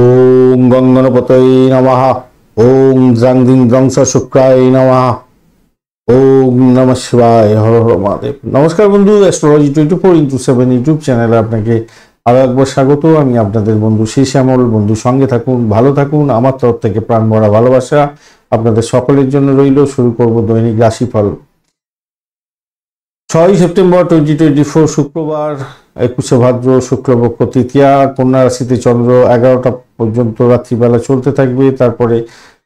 ওম গঙ্গনপতয়ে নমঃ। ওম দ্রাং দিং দ্রংস শুক্রায় নমঃ। ওম নমঃ শিবায়। হর হর মহাদেব। নমস্কার বন্ধু, অ্যাস্ট্রোলজি 24x7 ইউটিউব চ্যানেলে আপনাকে আরো একবার স্বাগত। আমি আপনাদের বন্ধু শ্যামল। বন্ধু সঙ্গে থাকুন, ভালো থাকুন। আমার তরফ থেকে প্রাণ ভরা ভালোবাসা আপনাদের সকলের জন্য রইল। শুরু করব দৈনিক রাশিফল। 6 সেপ্টেম্বর 2024 শুক্রবার, 21শে ভাদ্র, শুক্লপক্ষ তৃতীয়া। কন্যা রাশিতে চন্দ্র 11টা পর্যন্ত রাত্রিবেলা চলতে থাকবে, তারপরে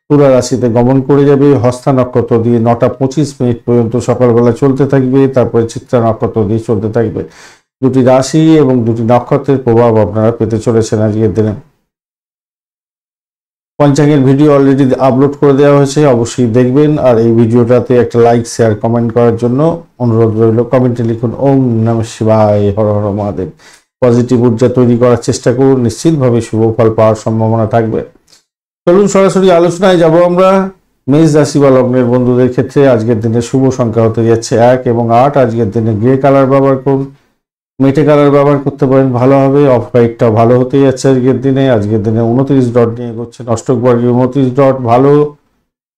তুলা রাশিতে গমন করে যাবে। হস্তা নক্ষত্র দিয়ে 9টা 25 মিনিট পর্যন্ত সকালবেলা চলতে থাকবে, তারপরে চিত্রা নক্ষত্র দিয়ে চলতে থাকবে। দুটি রাশি এবং দুটি নক্ষত্রের প্রভাব আপনারা পেতে চলেছেন আজকের দিনে। পঞ্চাঙ্গের ভিডিও অলরেডি আপলোড করে দেওয়া হয়েছে, অবশ্যই দেখবেন। আর এই ভিডিওটাতে একটা লাইক, শেয়ার, কমেন্ট করার জন্য অনুরোধ রইল। কমেন্টে লিখুন ওম নমঃ শিবায়, হর হর মহাদেব। পজিটিভ ঊর্জা তৈরি করার চেষ্টা করুন, নিশ্চিতভাবে শুভ ফল পাওয়ার সম্ভাবনা থাকবে। চলুন সরাসরি আলোচনায় যাব আমরা। মেষ রাশি বা লগ্নের বন্ধুদের ক্ষেত্রে আজকের দিনে শুভ সংখ্যা হতে যাচ্ছে 1 এবং 8। আজকের দিনে গ্রে কালার ব্যবহার করুন, মেটে কালার ব্যবহার করতে পারেন, ভালো হবে। অফ হোয়াইটটাও ভালো হতে যাচ্ছে আজকের দিনে। 29 ডট নিয়ে এগোচ্ছেন, অষ্টক বর্গে 29 ডট ভালো।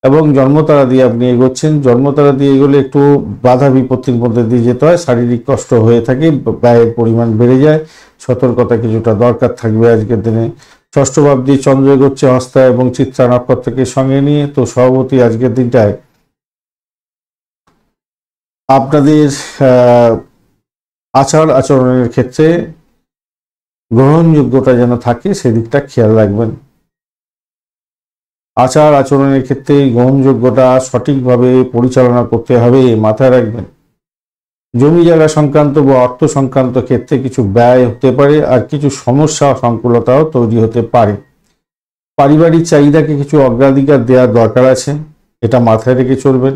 এবং জন্মতারা দিয়ে আপনি এগোচ্ছেন। জন্মতারা দিয়ে এগোলে একটু বাধা বিপত্তির মধ্যে দিয়ে যেতে হয়, শারীরিক কষ্ট হয়ে থাকে, ব্যয়ের পরিমাণ বেড়ে যায়, সতর্কতা কিছুটা দরকার থাকবে আজকের দিনে। ষষ্ঠ ভাব দিয়ে চন্দ্র এগোচ্ছে হস্তা এবং চিত্রা নক্ষত্রকে সঙ্গে নিয়ে। তো সভাপতি আজকের দিনটায় আপনাদের আচার আচরণের ক্ষেত্রে গ্রহণযোগ্যতা যেন থাকে সেদিকটা খেয়াল রাখবেন। আচার আচরণের ক্ষেত্রে গ্রহণযোগ্যতা সঠিকভাবে পরিচালনা করতে হবে, মাথায় রাখবেন। জমি জায়গা সংক্রান্ত বা অর্থ সংক্রান্ত ক্ষেত্রে কিছু ব্যয় হতে পারে, আর কিছু সমস্যা সংকুলতাও তৈরি হতে পারে। পারিবারিক চাহিদাকে কিছু অগ্রাধিকার দেওয়ার দরকার আছে, এটা মাথায় রেখে চলবেন।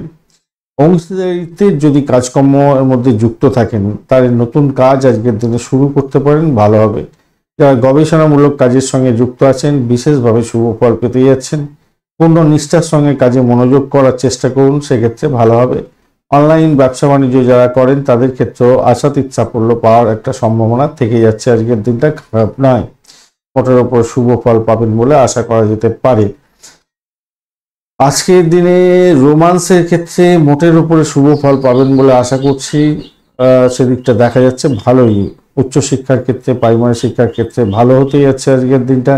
অংশীদারিত্বের যদি কাজকর্মের মধ্যে যুক্ত থাকেন, তার নতুন কাজ আজকের দিনে শুরু করতে পারেন, ভালো হবে। যারা গবেষণামূলক কাজের সঙ্গে যুক্ত আছেন, বিশেষভাবে শুভ ফল পেতে যাচ্ছেন। পূর্ণ নিষ্ঠার সঙ্গে কাজে মনোযোগ করার চেষ্টা করুন, সেক্ষেত্রে ভালো হবে। অনলাইন ব্যবসা বাণিজ্য যারা করেন তাদের ক্ষেত্রেও আশাতীত সাফল্য পাওয়ার একটা সম্ভাবনা থেকে যাচ্ছে। আজকের দিনটা খারাপ নয়, মোটের ওপর শুভ ফল পাবেন বলে আশা করা যেতে পারে। আজকের দিনে রোমান্সের ক্ষেত্রে মোটের উপরে শুভ ফল পাবেন বলে আশা করছি, সেদিকটা দেখা যাচ্ছে ভালোই। উচ্চশিক্ষার ক্ষেত্রে, প্রাইমারি শিক্ষার ক্ষেত্রে ভালো হতে যাচ্ছে আজকের দিনটা।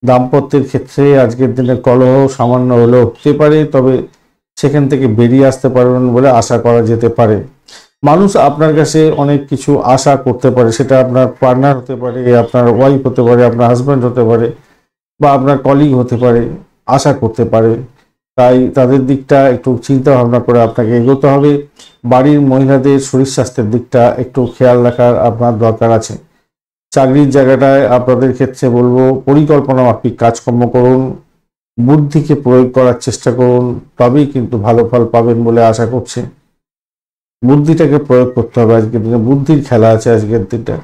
দাম্পত্যের ক্ষেত্রে আজকের দিনে কলহ সামান্য হলেও হতে পারে, তবে সেখান থেকে বেরিয়ে আসতে পারবেন বলে আশা করা যেতে পারে। মানুষ আপনার কাছে অনেক কিছু আশা করতে পারে, সেটা আপনার পার্টনার হতে পারে, আপনার ওয়াইফ হতে পারে, আপনার হাজব্যান্ড হতে পারে, বা আপনার কলিগ হতে পারে, আশা করতে পারে। তাই তাদের দিকটা একটু চিন্তা ভাবনা করে আপনাকে এগোতে হবে। বাড়ির মহিলাদের শরীর স্বাস্থ্যের দিকটা একটু খেয়াল রাখার আপনার দরকার আছে। চাকরির জায়গাটায় আপনাদের ক্ষেত্রে বলবো, পরিকল্পনা মাফিক কাজকর্ম করুন, বুদ্ধিকে প্রয়োগ করার চেষ্টা করুন, তবেই কিন্তু ভালো ফল পাবেন বলে আশা করছি। বুদ্ধিটাকে প্রয়োগ করতে হবে আজকের দিনে, বুদ্ধির খেলা আছে আজকের দিনটা।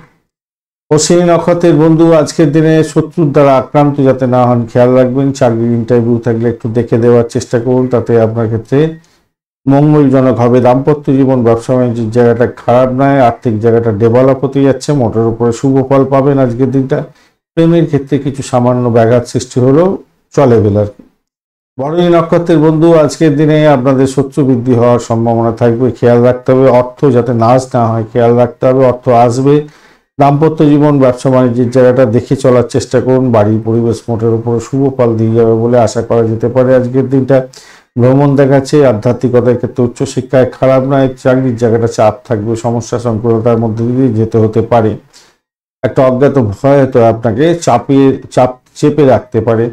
অশ্বিনী নক্ষত্রের বন্ধু আজকের দিনে শত্রুর দ্বারা আক্রান্ত যাতে না হন খেয়াল রাখবেন। চাকরির ইন্টারভিউ থাকলে একটু দেখে দেওয়ার চেষ্টা করুন, তাতে আপনার ক্ষেত্রে মঙ্গলজনক হবে। দাম্পত্য জীবন, ব্যবসা বাণিজ্যের জায়গাটা খারাপ নয়, আর্থিক জায়গাটা ডেভেলপ হতে যাচ্ছে, মোটের উপরে শুভ ফল পাবেন আজকের দিনটা। প্রেমের ক্ষেত্রে কিছু সামান্য ব্যাঘাত সৃষ্টি হলেও চলে গেল আর কি। ভরণী নক্ষত্রের বন্ধু আজকের দিনে আপনাদের শত্রু বৃদ্ধি হওয়ার সম্ভাবনা থাকবে, খেয়াল রাখতে হবে। অর্থ যাতে নাশ না হয় খেয়াল রাখতে হবে, অর্থ আসবে। দাম্পত্য জীবন, ব্যবসা বাণিজ্যের জায়গাটা দেখে চলার চেষ্টা করুন। বাড়ির পরিবেশ মোটের উপরে শুভ ফল দিয়ে যাবে বলে আশা করা যেতে পারে আজকের দিনটা। ভ্রমণ দেখাচ্ছে, আধ্যাত্মিকতার ক্ষেত্রে উচ্চশিক্ষায় খারাপ নয়। চাকরির জায়গাটা চাপ থাকবে, সমস্যা সংকুলতার মধ্যে দিয়ে যেতে হতে পারে। একটা অজ্ঞাত ভয় হয়তো আপনাকে চেপে রাখতে পারে।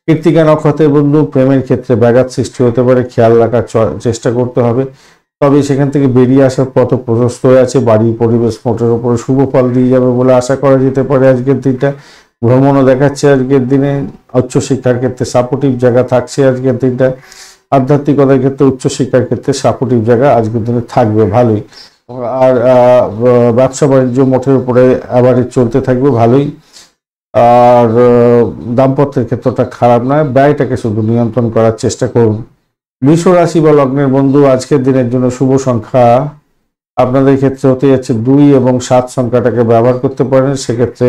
কৃত্তিকা নক্ষত্রের বন্ধু প্রেমের ক্ষেত্রে ব্যাঘাত সৃষ্টি হতে পারে, খেয়াল রাখার চেষ্টা করতে হবে। তবে সেখান থেকে বেরিয়ে আসার পথ প্রশস্ত হয়ে আছে। বাড়ির পরিবেশ মোটের উপরে শুভ ফল দিয়ে যাবে বলে আশা করা যেতে পারে আজকের দিনটা। ভ্রমণও দেখাচ্ছে আজকের দিনে। উচ্চশিক্ষার ক্ষেত্রে সাপোর্টিভ জায়গা থাকছে আজকের দিনটা। আধ্যাত্মিকতার ক্ষেত্রে, উচ্চশিক্ষার ক্ষেত্রে সাপোর্টিভ জায়গা আজকের দিনে থাকবে ভালোই। আর ব্যবসা বাণিজ্য মোটের উপরে অ্যাভারেজ চলতে থাকবে ভালোই। আর দাম্পত্যের ক্ষেত্রটা খারাপ নয়, ব্যয়টাকে শুধু নিয়ন্ত্রণ করার চেষ্টা করুন। বৃষ রাশি বা লগ্নের বন্ধু আজকের দিনের জন্য শুভ সংখ্যা আপনাদের ক্ষেত্রে হতে যাচ্ছে 2 এবং 7 সংখ্যাটাকে ব্যবহার করতে পারেন, সেক্ষেত্রে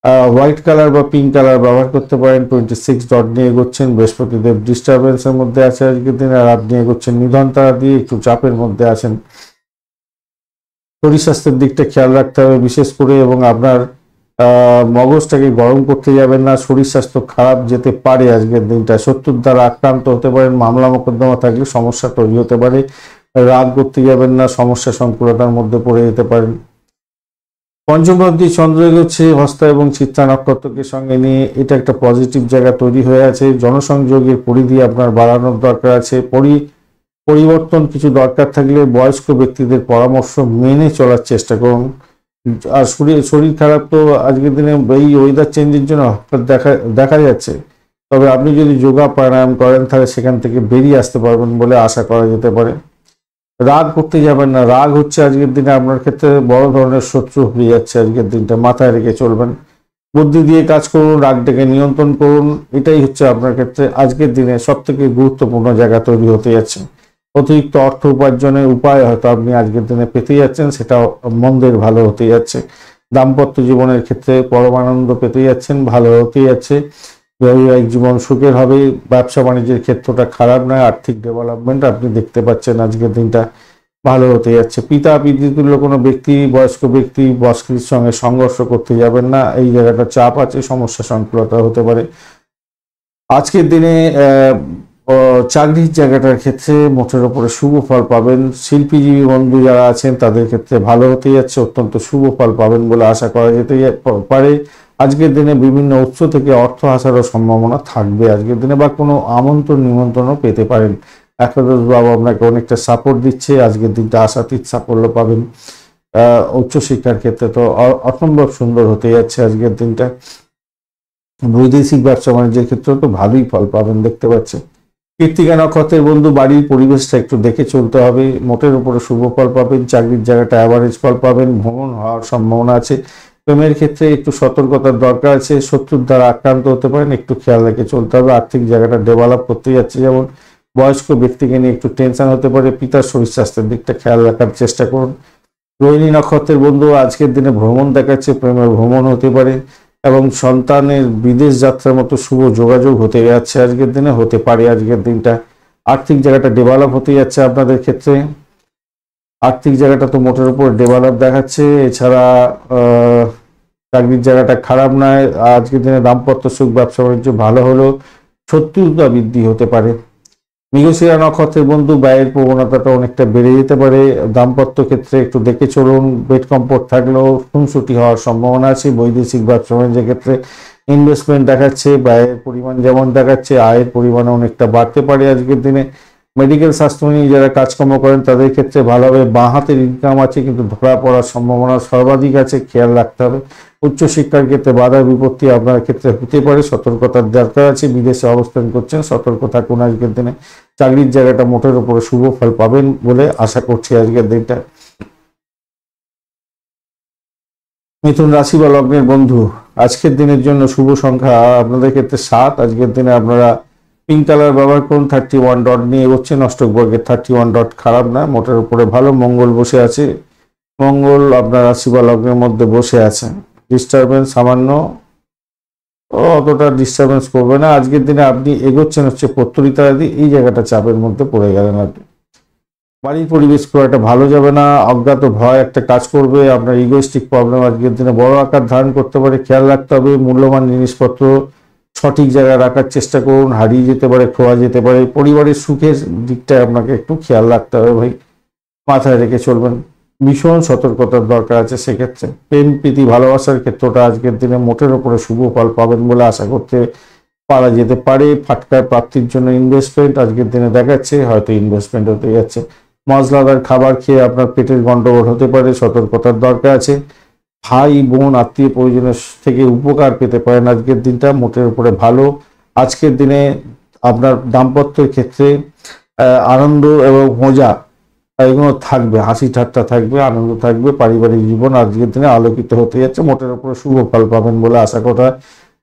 হোয়াইট কালার বা পিঙ্ক কালার ব্যবহার করতে পারেন। 26 ডট নিয়ে এগোচ্ছেন, বৃহস্পতিদেব ডিস্টারবেন্সের মধ্যে আছে আজকের দিনে, আর আপনি এগোচ্ছেন নিধন তারা দিয়ে, একটু চাপের মধ্যে আছেন। শরীর স্বাস্থ্যের দিকটা খেয়াল রাখতে হবে বিশেষ করে, এবং আপনার মগজটাকে গরম করতে যাবেন না, শরীর স্বাস্থ্য খারাপ যেতে পারে আজকের দিনটা। শত্রুর দ্বারা আক্রান্ত হতে পারেন, মামলা মোকদ্দমা থাকলে সমস্যা তৈরি হতে পারে। রাগ করতে যাবেন না, সমস্যা সংকুলতার মধ্যে পড়ে যেতে পারেন। পঞ্চম ভাবটি চন্দ্র এগোচ্ছে হস্তা এবং চিত্রা নক্ষত্রকে সঙ্গে নিয়ে, এটা একটা পজিটিভ জায়গা তৈরি হয়ে আছে। জনসংযোগের পরিধি আপনার বাড়ানোর দরকার আছে। পরিবর্তন কিছু দরকার থাকলে বয়স্ক ব্যক্তিদের পরামর্শ মেনে চলার চেষ্টা করুন। আর শরীর খারাপ তো আজকের দিনে এই ওয়েদার চেঞ্জের জন্য দেখা যাচ্ছে, তবে আপনি যদি যোগা প্রাণায়াম করেন তাহলে সেখান থেকে বেরিয়ে আসতে পারবেন বলে আশা করা যেতে পারে। রাগ করতে যাবেন না, রাগ হচ্ছে আজকের দিনে আপনার ক্ষেত্রে বড় ধরনের শত্রু হয়ে যাচ্ছে। আজকের দিনটা মাথায় রেখে চলবেন, বুদ্ধি দিয়ে কাজ করুন, রাগটাকে নিয়ন্ত্রণ করুন। এটাই হচ্ছে আপনার ক্ষেত্রে আজকের দিনে সব থেকে গুরুত্বপূর্ণ জায়গা তৈরি হতে যাচ্ছে। অতিরিক্ত অর্থ উপার্জনের উপায় হয়তো আপনি আজকের দিনে পেতে যাচ্ছেন, সেটা মন্দের ভালো হতে যাচ্ছে। দাম্পত্য জীবনের ক্ষেত্রে পরমানন্দ পেতে যাচ্ছেন, ভালো হতে যাচ্ছে। বৈবাহিক জীবন সুখের হবে। ব্যবসা বাণিজ্যের ক্ষেত্রটা খারাপ নয়, আর্থিক ডেভেলপমেন্ট আপনি দেখতে পাচ্ছেন আজকের দিনটা ভালো হতে যাচ্ছে। পিতা পিতৃতুল্য কোনো ব্যক্তি, বয়স্ক ব্যক্তি, বয়স্কের সঙ্গে সংঘর্ষ করতে যাবেন না, এই জায়গাটা চাপ আছে, সমস্যা সংকুলতা হতে পারে আজকের দিনে। চাকরির জায়গাটার ক্ষেত্রে মোটের ওপরে শুভ ফল পাবেন। শিল্পীজীবী বন্ধু যারা আছেন তাদের ক্ষেত্রে ভালো হতে যাচ্ছে, অত্যন্ত শুভ ফল পাবেন বলে আশা করা যেতে পারে। আজকের দিনে বিভিন্ন উৎস থেকে অর্থ আসারও সম্ভাবনা থাকবে আজকের দিনে, বা কোনো আমন্ত্রণ নিমন্ত্রণও পেতে পারেন। একাদশ বাবু আপনাকে অনেকটা সাপোর্ট দিচ্ছে, আজকের দিনটা আশাতীত সাফল্য পাবেন। উচ্চশিক্ষার ক্ষেত্রে তো অসম্ভব সুন্দর হতে যাচ্ছে আজকের দিনটা। বৈদেশিক ব্যবসা বাণিজ্যের ক্ষেত্রেও তো ভালোই ফল পাবেন দেখতে পাচ্ছেন। কৃত্তিকা নক্ষত্রের বন্ধু, বাড়ির পরিবেশটা একটু দেখে চলতে হবে। মোটের উপরে শুভ ফল পাবেন, চাকরির জায়গাটা অ্যাভারেজ ফল পাবেন, ভ্রমণ হওয়ার সম্ভাবনা আছে। প্রেমের ক্ষেত্রে একটু সতর্কতার দরকার আছে, শত্রুর দ্বারা আক্রান্ত হতে পারেন, একটু খেয়াল রেখে চলতে হবে। আর্থিক জায়গাটা ডেভেলপ করতে যাচ্ছে, যেমন বয়স্ক ব্যক্তিকে নিয়ে একটু টেনশন হতে পারে, পিতার শরীর স্বাস্থ্যের দিকটা খেয়াল রাখার চেষ্টা করুন। রোহিণী নক্ষত্রের বন্ধু, আজকের দিনে ভ্রমণ দেখাচ্ছে, প্রেমের ভ্রমণ হতে পারে, এবং সন্তানের বিদেশ যাত্রার মতো শুভ যোগাযোগ হতে যাচ্ছে আজকের দিনে, হতে পারে আজকের দিনটা। আর্থিক জায়গাটা ডেভেলপ হতে যাচ্ছে আপনাদের ক্ষেত্রে, আর্থিক জায়গাটা তো মোটের উপর ডেভেলপ দেখাচ্ছে। এছাড়া চাকরির জায়গাটা খারাপ নয়। আজকের দিনে দাম্পত্য সুখ, ব্যবসা বাণিজ্য ভালো হলেও শত্রুতা বৃদ্ধি হতে পারে। মৃগশিরা নক্ষত্রের বন্ধু, ব্যয়ের প্রবণতাটা অনেকটা বেড়ে যেতে পারে। দাম্পত্য ক্ষেত্রে একটু দেখে চলুন, বেড কমফোর্ট থাকলেও খুনসুটি হওয়ার সম্ভাবনা আছে। বৈদেশিক ব্যবসা বাণিজ্যের ক্ষেত্রে ইনভেস্টমেন্ট দেখাচ্ছে, ব্যয়ের পরিমাণ যেমন দেখাচ্ছে, আয়ের পরিমাণ অনেকটা বাড়তে পারে আজকের দিনে। মেডিকেল স্বাস্থ্য নিয়ে যারা কাজকর্ম করেন তাদের ক্ষেত্রে ভালোভাবে বাঁ হাতের ইনকাম আছে, কিন্তু ধরা পড়ার সম্ভাবনা সর্বাধিক আছে, খেয়াল রাখতে হবে। উচ্চশিক্ষার ক্ষেত্রে বাধা বিপত্তি আপনার ক্ষেত্রে হতে পারে, সতর্কতার দরকার আছে। বিদেশে অবস্থান করছেন, সতর্ক থাকুন আজকের দিনে। চাকরির জায়গাটা মোটের উপরে শুভ ফল পাবেন বলে আশা করছি আজকের দিনটা। মিথুন রাশি বা লগ্নের বন্ধু, আজকের দিনের জন্য শুভ সংখ্যা আপনাদের ক্ষেত্রে 7। আজকের দিনে আপনারা পিঙ্ক কালার ব্যবহার করুন। 31 ডট নিয়ে এগোচ্ছেন, অষ্টক বর্গের 31 ডট খারাপ না, মোটের উপরে ভালো। মঙ্গল বসে আছে, মঙ্গল আপনার রাশি বা লগ্নের মধ্যে বসে আছে। ডিস্টারবেন্স সামান্য, অতটা ডিস্টারবেন্স করবে না আজকের দিনে। আপনি এগোচ্ছেন হচ্ছে পত্তরিতাদি, এই জায়গাটা চাপের মধ্যে পড়ে গেলেন আপনি। বাড়ির পরিবেশ খুব একটা ভালো যাবে না, অজ্ঞাত ভয় একটা কাজ করবে। আপনার ইগোইস্টিক প্রবলেম আজকের দিনে বড় আকার ধারণ করতে পারে, খেয়াল রাখতে হবে। মূল্যবান জিনিসপত্র সঠিক জায়গায় রাখার চেষ্টা করুন, হারিয়ে যেতে পারে, খোয়া যেতে পারে। পরিবারের সুখের দিকটায় আপনাকে একটু খেয়াল রাখতে হবে ভাই, মাথায় রেখে চলবেন। ভীষণ সতর্কতার দরকার আছে সেক্ষেত্রে। প্রেম প্রীতি ভালোবাসার ক্ষেত্রটা আজকের দিনে মোটের উপরে শুভ ফল পাবেন বলে আশা করতে পারা যেতে পারে। ফাটকার প্রাপ্তির জন্য ইনভেস্টমেন্ট আজকের দিনে দেখাচ্ছে, হয়তো ইনভেস্টমেন্ট হতে যাচ্ছে। মশলাদার খাবার খেয়ে আপনার পেটের গন্ডগোল হতে পারে, সতর্কতার দরকার আছে। ভাই বোন আত্মীয় পরিজনের থেকে উপকার পেতে পারেন আজকের দিনটা, মোটের উপরে ভালো। আজকের দিনে আপনার দাম্পত্যের ক্ষেত্রে আনন্দ এবং মজা এগুলো থাকবে, হাসি ঠাট্টা থাকবে, আনন্দ থাকবে। পারিবারিক জীবন আজকের দিনে আলোকিত হতে যাচ্ছে, মোটের উপরে শুভ ফল পাবেন বলে আশা করা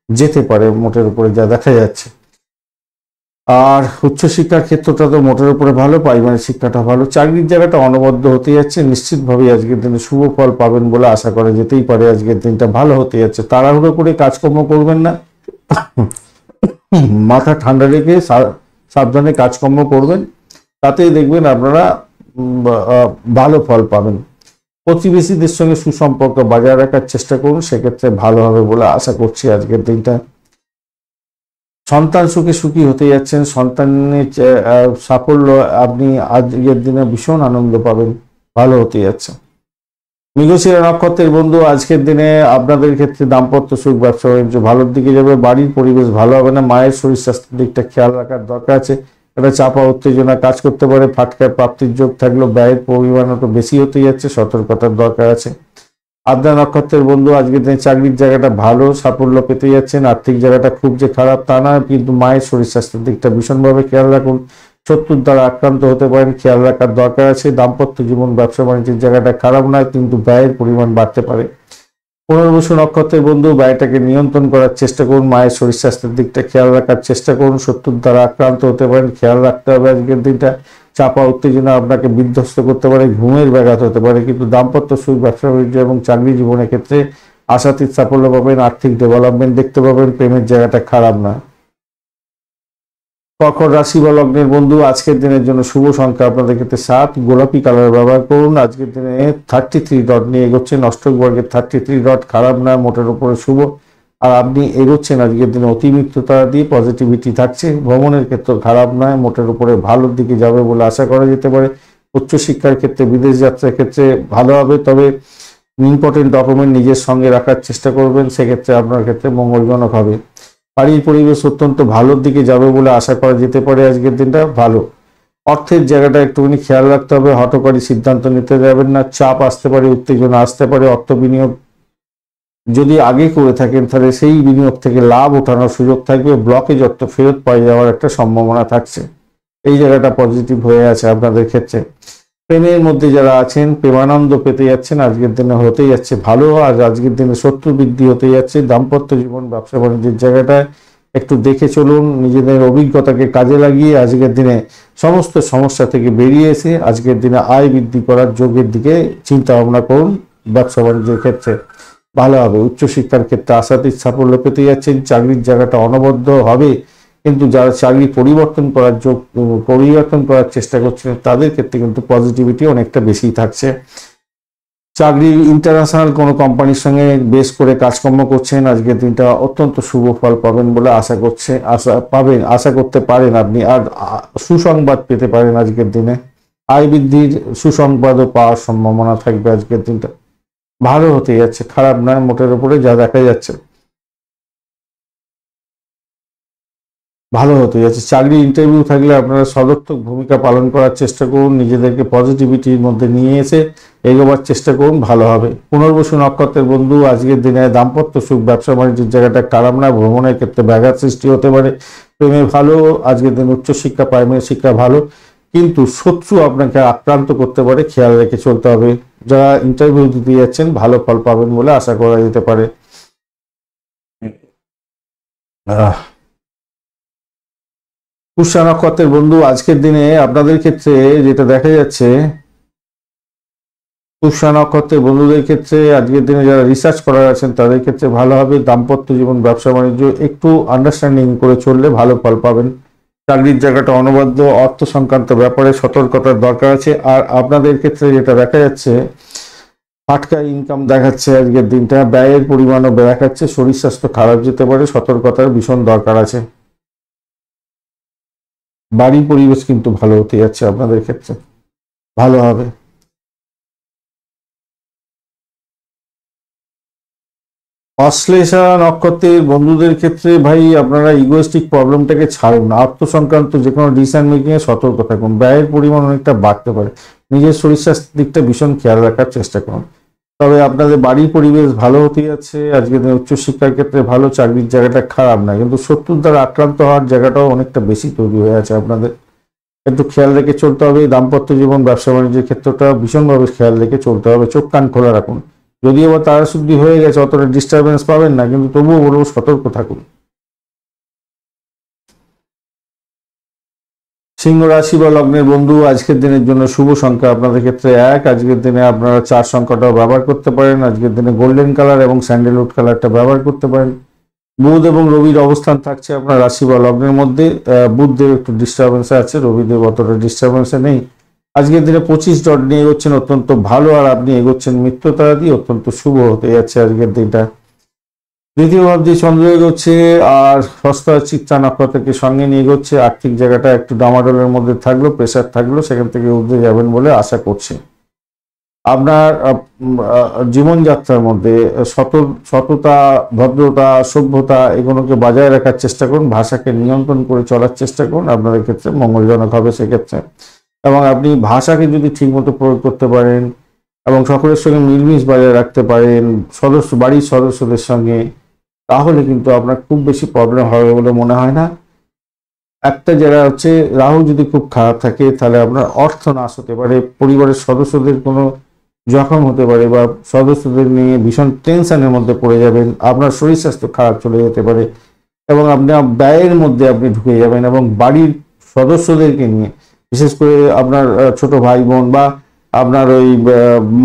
যেতে পারে মোটের উপরে যা দেখা যাচ্ছে। আর উচ্চশিক্ষার ক্ষেত্রটা তো মোটের উপরে ভালো, প্রাইমারি শিক্ষাটা ভালো, চাকরির জায়গাটা অনবদ্য হতে যাচ্ছে, নিশ্চিতভাবে আজকের দিনে শুভ ফল পাবেন বলে আশা করা যেতেই পারে। আজকের দিনটা ভালো হতে যাচ্ছে, তাড়াহুড়ো করে কাজকর্ম করবেন না, মাথা ঠান্ডা রেখে সাবধানে কাজকর্ম করবেন, তাতেই দেখবেন আপনারা ভালো ফল পাবেন। প্রতিবেশীদের সঙ্গে সুসম্পর্ক বজায় রাখার চেষ্টা করুন, সেক্ষেত্রে ভালো হবে বলে আশা করছি আজকের দিনটা। সন্তান সুখে সুখী হতে যাচ্ছেন, সন্তানের সাফল্য আপনি আজকের দিনে ভীষণ আনন্দ পাবেন, ভালো হতে যাচ্ছে। মৃগশিরা নক্ষত্রের বন্ধু, আজকের দিনে আপনাদের ক্ষেত্রে দাম্পত্য সুখ, ব্যবসা বাণিজ্য ভালোর দিকে যাবে, বাড়ির পরিবেশ ভালো হবে না, মায়ের শরীর স্বাস্থ্যের দিকটা খেয়াল রাখার দরকার আছে। এটা চাপা উত্তেজনা কাজ করতে পারে, ফাটকায় প্রাপ্তির যোগ থাকলেও ব্যয়ের পরিমাণ একটু বেশি হতে যাচ্ছে, সতর্কতার দরকার আছে। আদ্রা নক্ষত্রের বন্ধু, আজকের দিনে চাকরির জায়গাটা ভালো, সাফল্য পেতে যাচ্ছেন, আর্থিক জায়গাটা খুব যে খারাপ তা না, কিন্তু মায়ের শরীর স্বাস্থ্যের দিকটা ভীষণভাবে খেয়াল রাখুন, শত্রুর দ্বারা আক্রান্ত হতে পারেন, খেয়াল রাখার দরকার আছে। দাম্পত্য জীবন, ব্যবসা বাণিজ্যের জায়গাটা খারাপ নয়, কিন্তু ব্যয়ের পরিমাণ বাড়তে পারে। পুনর্বসু নক্ষত্রের বন্ধু, ব্যয়টাকে নিয়ন্ত্রণ করার চেষ্টা করুন, মায়ের শরীর স্বাস্থ্যের দিকটা খেয়াল রাখার চেষ্টা করুন, শত্রুর দ্বারা আক্রান্ত হতে পারেন, খেয়াল রাখতে হবে আজকের দিনটা। চাপা উত্তেজনা আপনাকে বিধ্বস্ত করতে পারে, ঘুমের ব্যাঘাত হতে পারে, কিন্তু দাম্পত্য সুখ, ব্যবসা বাণিজ্য এবং চাকরি জীবনের ক্ষেত্রে আশাতীত সাফল্য পাবেন, আর্থিক ডেভেলপমেন্ট দেখতে পাবেন, প্রেমের জায়গাটা খারাপ না। কর্কট রাশি বা লগ্নের বন্ধু, আজকের দিনের জন্য শুভ সংখ্যা আপনাদের ক্ষেত্রে 7, গোলাপি কালার ব্যবহার করুন। আজকের দিনে 33 ডট নিয়ে এগোচ্ছেন, অষ্টক বর্গের 33 ডট খারাপ না, মোটের উপরে শুভ। আর আপনি এগোচ্ছেন আজকের দিনে অতিমিত্রতা দিয়ে, পজিটিভিটি থাকছে, ভ্রমণের ক্ষেত্রে খারাপ নয়, মোটের উপরে ভালোর দিকে যাবে বলে আশা করা যেতে পারে। উচ্চশিক্ষার ক্ষেত্রে, বিদেশ যাত্রার ক্ষেত্রে ভালো হবে, তবে ইম্পর্টেন্ট ডকুমেন্ট নিজের সঙ্গে রাখার চেষ্টা করবেন, সেক্ষেত্রে আপনার ক্ষেত্রে মঙ্গলজনক হবে। বাড়ির পরিবেশ অত্যন্ত ভালোর দিকে যাবে বলে আশা করা যেতে পারে, আজকের দিনটা ভালো। অর্থের জায়গাটা একটুখানি খেয়াল রাখতে হবে, হঠকারী সিদ্ধান্ত নিতে যাবেন না, চাপ আসতে পারে, উত্তেজনা আসতে পারে। অর্থ বিনিয়োগ যদি আগে করে থাকেন তাহলে সেই বিনিয়োগ থেকে লাভ ওঠানোর সুযোগ থাকবে, ব্লকেজ অর্থ ফেরত পাই যাওয়ার একটা সম্ভাবনা থাকছে, এই জায়গাটা পজিটিভ হয়ে আছে আপনাদের ক্ষেত্রে। প্রেমের মধ্যে যারা আছেন, প্রেমানন্দ পেতে যাচ্ছেন, আজকের দিনে হতে যাচ্ছে ভালো। আর আজকের দিনে শত্রু বৃদ্ধি হতে যাচ্ছে। দাম্পত্য জীবন, ব্যবসা বাণিজ্যের জায়গাটায় একটু দেখে চলুন, নিজেদের অভিজ্ঞতাকে কাজে লাগিয়ে আজকের দিনে সমস্ত সমস্যা থেকে বেরিয়ে এসে আজকের দিনে আয় বৃদ্ধি করার যোগের দিকে চিন্তা ভাবনা করুন। ব্যবসা বাণিজ্যের ক্ষেত্রে ভালো হবে। উচ্চশিক্ষার ক্ষেত্রে আশাতীত সাফল্য পেতে যাচ্ছেন, চাকরির জায়গাটা অনবদ্য হবে, কিন্তু যারা চাকরি পরিবর্তন করার চেষ্টা করছেন তাদের ক্ষেত্রে কিন্তু পজিটিভিটি অনেকটা বেশি থাকছে। চাকরি ইন্টারন্যাশনাল কোনো কোম্পানির সঙ্গে বেশ করে কাজকর্ম করছেন, আজকের দিনটা অত্যন্ত শুভ ফল পাবেন বলে আশা করতে পারেন আপনি। আর সুসংবাদ পেতে পারেন আজকের দিনে, আয় বৃদ্ধির সুসংবাদও পাওয়ার সম্ভাবনা থাকবে। আজকের দিনটা ভালো হতে যাচ্ছে, খারাপ নয়, মোটের উপরে যা দেখা যাচ্ছে ভালো হতে যাচ্ছে। চাকরি ইন্টারভিউ থাকলে আপনারা সদর্থক ভূমিকা পালন করার চেষ্টা করুন, নিজেদেরকে পজিটিভিটির মধ্যে নিয়ে এসে এগোবার চেষ্টা করুন, ভালো হবে। পুনর্বসু নক্ষত্রের বন্ধু, আজকের দিনে দাম্পত্য সুখ, ব্যবসা বাণিজ্যের জায়গাটা খারাপ না, ভ্রমণের ক্ষেত্রে ব্যাঘাত সৃষ্টি হতে পারে, প্রেমে ভালো। আজকের দিন উচ্চশিক্ষা, প্রাইমারি শিক্ষা ভালো, কিন্তু শত্রু আপনাকে আক্রান্ত করতে পারে, খেয়াল রেখে চলতে হবে। যারা ইন্টারভিউ দিতে যাচ্ছেন ভালো ফল পাবেন বলে আশা করা যেতে পারে। পুষ্যা নক্ষত্রের বন্ধু, আজকের দিনে আপনাদের ক্ষেত্রে যেটা দেখা যাচ্ছে, পুষ্যা নক্ষত্রের বন্ধুদের ক্ষেত্রে আজকের দিনে যারা রিসার্চ করার আছেন তাদের ক্ষেত্রে ভালো হবে। দাম্পত্য জীবন, ব্যবসা বাণিজ্য একটু আন্ডারস্ট্যান্ডিং করে চললে ভালো ফল পাবেন। চাকরির জায়গাটা অনবদ্য, অর্থ সংক্রান্ত ব্যাপারে সতর্কতার দরকার আছে। আর আপনাদের ক্ষেত্রে যেটা দেখা যাচ্ছে, ফাটকা ইনকাম দেখাচ্ছে আজকের দিনটা, ব্যয়ের পরিমাণও দেখাচ্ছে, শরীর স্বাস্থ্য খারাপ যেতে পারে, সতর্কতার ভীষণ দরকার আছে। বাড়ির পরিবেশ কিন্তু ভালো হতে যাচ্ছে আপনাদের ক্ষেত্রে, ভালো হবে। অশ্লেষা নক্ষত্রের বন্ধুদের ক্ষেত্রে ভাই, আপনারা ইগোয়েস্টিক প্রবলেমটাকে ছাড়ুন, আত্মসংক্রান্ত যে কোনো ডিসিশন মেকিং এ সতর্ক থাকুন, ব্যয়ের পরিমাণ অনেকটা বাড়তে পারে, নিজের শরীর স্বাস্থ্যের দিকটা ভীষণ খেয়াল রাখার চেষ্টা করুন। তবে আপনাদের বাড়ির পরিবেশ ভালো হতে যাচ্ছে, আজকের দিনে উচ্চশিক্ষার ক্ষেত্রে ভালো, চাকরির জায়গাটা খারাপ না, কিন্তু শত্রুর দ্বারা আক্রান্ত হওয়ার জায়গাটাও অনেকটা বেশি তৈরি হয়ে আছে আপনাদের, একটু খেয়াল রেখে চলতে হবে। দাম্পত্য জীবন, ব্যবসা বাণিজ্যের ক্ষেত্রটা ভীষণভাবে খেয়াল রেখে চলতে হবে, চোখ কান খোলা রাখুন। যদিও বা তারা শুদ্ধি হয়ে গেছে, অতটা ডিস্টারবেন্স পাবেন না, কিন্তু তবুও বলবো সতর্ক থাকুন। সিংহ রাশি বা লগ্নের বন্ধু, আজকের দিনের জন্য শুভ সংখ্যা আপনাদের ক্ষেত্রে 1। আজকের দিনে আপনারা 4 সংখ্যাটাও ব্যবহার করতে পারেন। আজকের দিনে গোল্ডেন কালার এবং স্যান্ডেলউড কালারটা ব্যবহার করতে পারেন। বুধ এবং রবির অবস্থান থাকছে আপনার রাশি বা লগ্নের মধ্যে। বুধদেব একটু ডিস্টারবেন্সে আছে, রবিদেব অতটা ডিস্টারবেন্সে নেই। আজকের দিনে 25 ডট নিয়ে এগোচ্ছেন, অত্যন্ত ভালো। আর আপনি এগোচ্ছেন মিত্রতারা দিয়ে, অত্যন্ত শুভ হতে যাচ্ছে আজকের দিনটা। দ্বিতীয় ভাব দিয়ে চন্দ্র এগোচ্ছে আর হস্তা চিত্রা নক্ষত্রকে সঙ্গে নিয়ে এগোচ্ছে। আর্থিক জায়গাটা একটু ডামাডোলের মধ্যে থাকলো, প্রেশার থাকলো, সেখান থেকে উঠে যাবেন বলে আশা করছি। আপনার জীবনযাত্রার মধ্যে সততা, ভদ্রতা, সভ্যতা এগুলোকে বজায় রাখার চেষ্টা করুন। ভাষাকে নিয়ন্ত্রণ করে চলার চেষ্টা করুন, আপনাদের ক্ষেত্রে মঙ্গলজনক হবে সেক্ষেত্রে। এবং আপনি ভাষাকে যদি ঠিকমতো প্রয়োগ করতে পারেন এবং সকলের সঙ্গে মিলমিশ বজায় রাখতে পারেন, বাড়ির সদস্যদের সঙ্গে, তাহলে কিন্তু আপনার খুব বেশি প্রবলেম হবে বলে মনে হয় না। একটা জায়গা হচ্ছে, রাহু যদি খুব খারাপ থাকে তাহলে আপনার অর্থ নাশ হতে পারে, পরিবারের সদস্যদের কোনো জখম হতে পারে, বা সদস্যদের নিয়ে ভীষণ টেনশনের মধ্যে পড়ে যাবেন, আপনার শরীর স্বাস্থ্য খারাপ চলে যেতে পারে এবং আপনার ব্যয়ের মধ্যে আপনি ঢুকে যাবেন। এবং বাড়ির সদস্যদেরকে নিয়ে, বিশেষ করে আপনার ছোট ভাই বোন বা আপনার ওই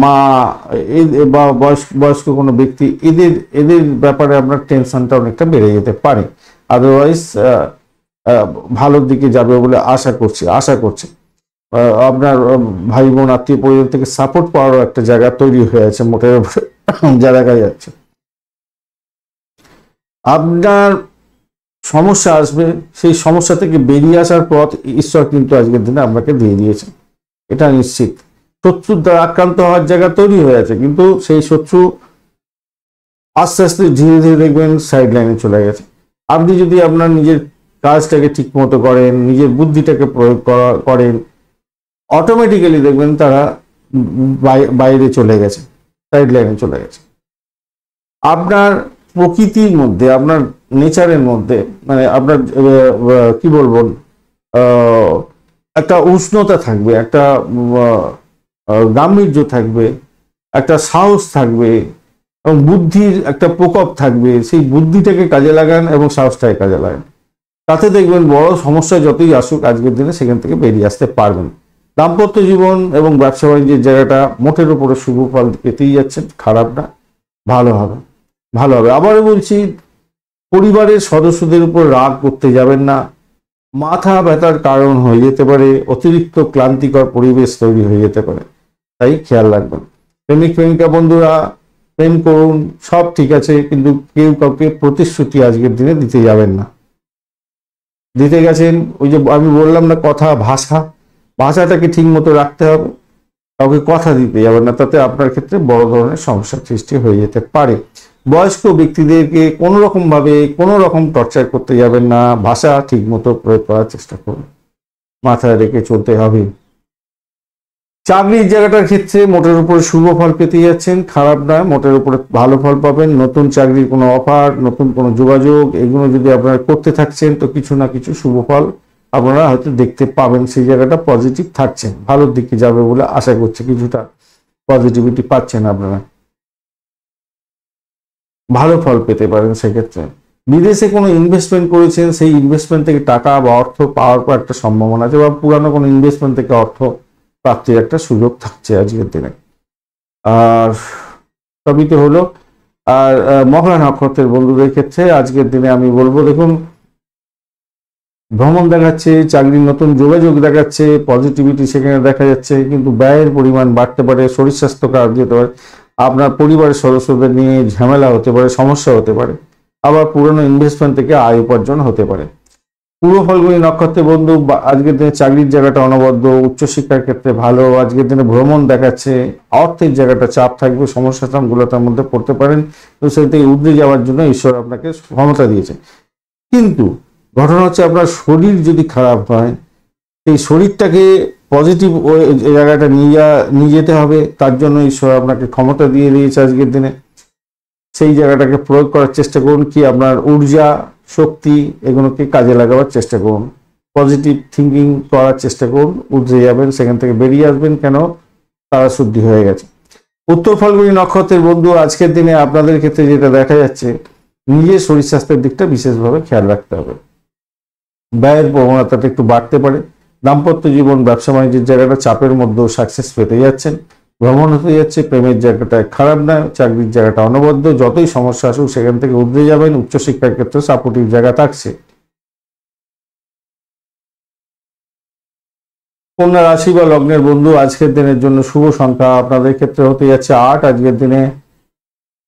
মা বা বয়স্ক কোনো ব্যক্তি, এদের ব্যাপারে আপনার টেনশনটা অনেকটা বেড়ে যেতে পারে। আদারওয়াইজ ভালোর দিকে যাবে বলে আশা করছি। আপনার ভাই বোন আত্মীয় পরিজন থেকে সাপোর্ট পাওয়ারও একটা জায়গা তৈরি হয়ে আছে মোটের উপরে, যা দেখা যাচ্ছে। আপনার সমস্যা আসবে, সেই সমস্যা থেকে বেরিয়ে আসার পথ ঈশ্বর কিন্তু আজকের দিনে আপনাকে দিয়ে দিয়েছে, এটা নিশ্চিত। শত্রুর দ্বারা আক্রান্ত হওয়ার জায়গা তৈরি হয়ে আছে, কিন্তু সেই শত্রু আস্তে আস্তে ধীরে ধীরে দেখবেন সাইড লাইনে চলে গেছে। আপনি যদি আপনার নিজের কাজটাকে ঠিক মতো করেন, নিজের বুদ্ধিটাকে প্রয়োগ করেন, অটোমেটিক্যালি দেখবেন তারা বাইরে চলে গেছে, সাইড লাইনে চলে গেছে। আপনার প্রকৃতির মধ্যে, আপনার নেচারের মধ্যে, মানে আপনার কি বলবো, একটা উষ্ণতা থাকবে, একটা গাম্ভীর্য থাকবে, একটা সাহস থাকবে এবং বুদ্ধির একটা প্রকোপ থাকবে। সেই বুদ্ধিটাকে কাজে লাগান এবং সাহসটাকে কাজে লাগান, তাতে দেখবেন বড় সমস্যা যতই আসুক আজকের দিনে সেখান থেকে বেরিয়ে আসতে পারবেন। দাম্পত্য জীবন এবং ব্যবসা বাণিজ্যের জায়গাটা মোটের উপরে শুভ ফল পেতেই যাচ্ছেন, খারাপ না, ভালো হবে। আবারও বলছি, পরিবারের সদস্যদের উপর রাগ করতে যাবেন না, মাথা ব্যথার কারণ হয়ে যেতে পারে, অতিরিক্ত ক্লান্তিকর পরিবেশ তৈরি হয়ে যেতে পারে, তাই খেয়াল রাখবেন। প্রেমিকা বন্ধুরা, প্রেম করুন, সব ঠিক আছে, কিন্তু কেউ কাউকে প্রতিশ্রুতি আজকের দিনে দিতে যাবেন না। দিতে গেছেন, ওই যে আমি বললাম না, ভাষাটাকে ঠিক মতো রাখতে হবে, কাউকে কথা দিতে যাবেন না, তাতে আপনার ক্ষেত্রে বড় ধরনের সমস্যার সৃষ্টি হয়ে যেতে পারে। বয়স্ক ব্যক্তিদেরকে কোনো রকম টর্চার করতে যাবেন না, ভাষা ঠিক মতো প্রয়োগ করার চেষ্টা করুন, মাথায় রেখে চলতে হবে। চাকরির জায়গাটার ক্ষেত্রে মোটের উপরে শুভ ফল পেতে যাচ্ছেন, খারাপ না, মোটের উপরে ভালো ফল পাবেন। নতুন চাকরির কোনো অফার, নতুন কোনো যোগাযোগ, এগুলো যদি আপনারা করতে থাকছেন তো কিছু না কিছু শুভ ফল আপনারা হয়তো দেখতে পাবেন। সেই জায়গাটা পজিটিভ থাকছেন, ভালোর দিকে যাবে বলে আশা করছি, কিছুটা পজিটিভিটি পাচ্ছেন আপনারা, ভালো ফল পেতে পারেন সেক্ষেত্রে। বিদেশে কোনো ইনভেস্টমেন্ট করেছেন, সেই ইনভেস্টমেন্ট থেকে টাকা বা অর্থ পাওয়ার পর একটা সম্ভাবনা আছে, বা পুরানো কোনো ইনভেস্টমেন্ট থেকে অর্থ প্রাপ্তির একটা সুযোগ থাকছে আজকের দিনে। আর সবই তো হলো। আর মঘা নক্ষত্রের বন্ধুদের ক্ষেত্রে আজকের দিনে আমি বলবো, দেখুন, ভ্রমণ দেখাচ্ছে, চাকরির নতুন যোগাযোগ দেখাচ্ছে, পজিটিভিটি সেখানে দেখা যাচ্ছে, কিন্তু ব্যয়ের পরিমাণ বাড়তে পারে, শরীর স্বাস্থ্য খারাপ যেতে পারে, আপনার পরিবারের সদস্যদের নিয়ে ঝামেলা হতে পারে, সমস্যা হতে পারে, আবার পুরনো ইনভেস্টমেন্ট থেকে আয় উপার্জন হতে পারে। পূর্ব ফাল্গুনী নক্ষত্রের বন্ধু, আজকের দিনে চাকরির জায়গাটা অনবদ্য, উচ্চশিক্ষার ক্ষেত্রে ভালো। আজকের দিনে ভ্রমণ দেখাচ্ছে, অর্থের জায়গাটা চাপ থাকবে, সমস্যাগুলোর মধ্যে পড়তে পারেন, তো সেটা থেকে উঠে যাওয়ার জন্য ঈশ্বর আপনাকে ক্ষমতা দিয়েছে। কিন্তু ঘটনা হচ্ছে, আপনার শরীর যদি খারাপ হয়, সেই শরীরটাকে পজিটিভ জায়গাটা নিয়ে যেতে হবে, তার জন্য ঈশ্বর আপনাকে ক্ষমতা দিয়ে দিয়েছে আজকের দিনে। সেই জায়গাটাকে প্রয়োগ করার চেষ্টা করুন, কি আপনার ঊর্জা, শক্তি, এগুলোকে কাজে লাগাবার চেষ্টা করুন, পজিটিভ থিঙ্কিং করার চেষ্টা করুন, উঠে যাবেন, সেখান থেকে বেরিয়ে আসবেন। কেন? তারা শুদ্ধি হয়ে গেছে। উত্তর ফাল্গুনী নক্ষত্রের বন্ধু, আজকের দিনে আপনাদের ক্ষেত্রে যেটা দেখা যাচ্ছে, নিজের শরীর স্বাস্থ্যের দিকটা বিশেষভাবে খেয়াল রাখতে হবে। ব্যয়ের প্রবণতাটা একটু বাড়তে পারে, দাম্পত্য জীবন, ব্যবসা বাণিজ্যের জায়গাটা চাপের মধ্যেও সাকসেস পেতে যাচ্ছেন। ভ্রমণ হতে যাচ্ছে, প্রেমের জায়গাটা খারাপ না, চাকরির জায়গাটা অনবদ্য, যতই সমস্যা আসুক সেখান থেকে উঠে যাবেন। উচ্চশিক্ষার ক্ষেত্রে সাপোর্টিভ জায়গা থাকছে। কন্যা রাশি বা লগ্নের বন্ধু, আজকের দিনের জন্য শুভ সংখ্যা আপনাদের ক্ষেত্রে হতে যাচ্ছে 8। আজকের দিনে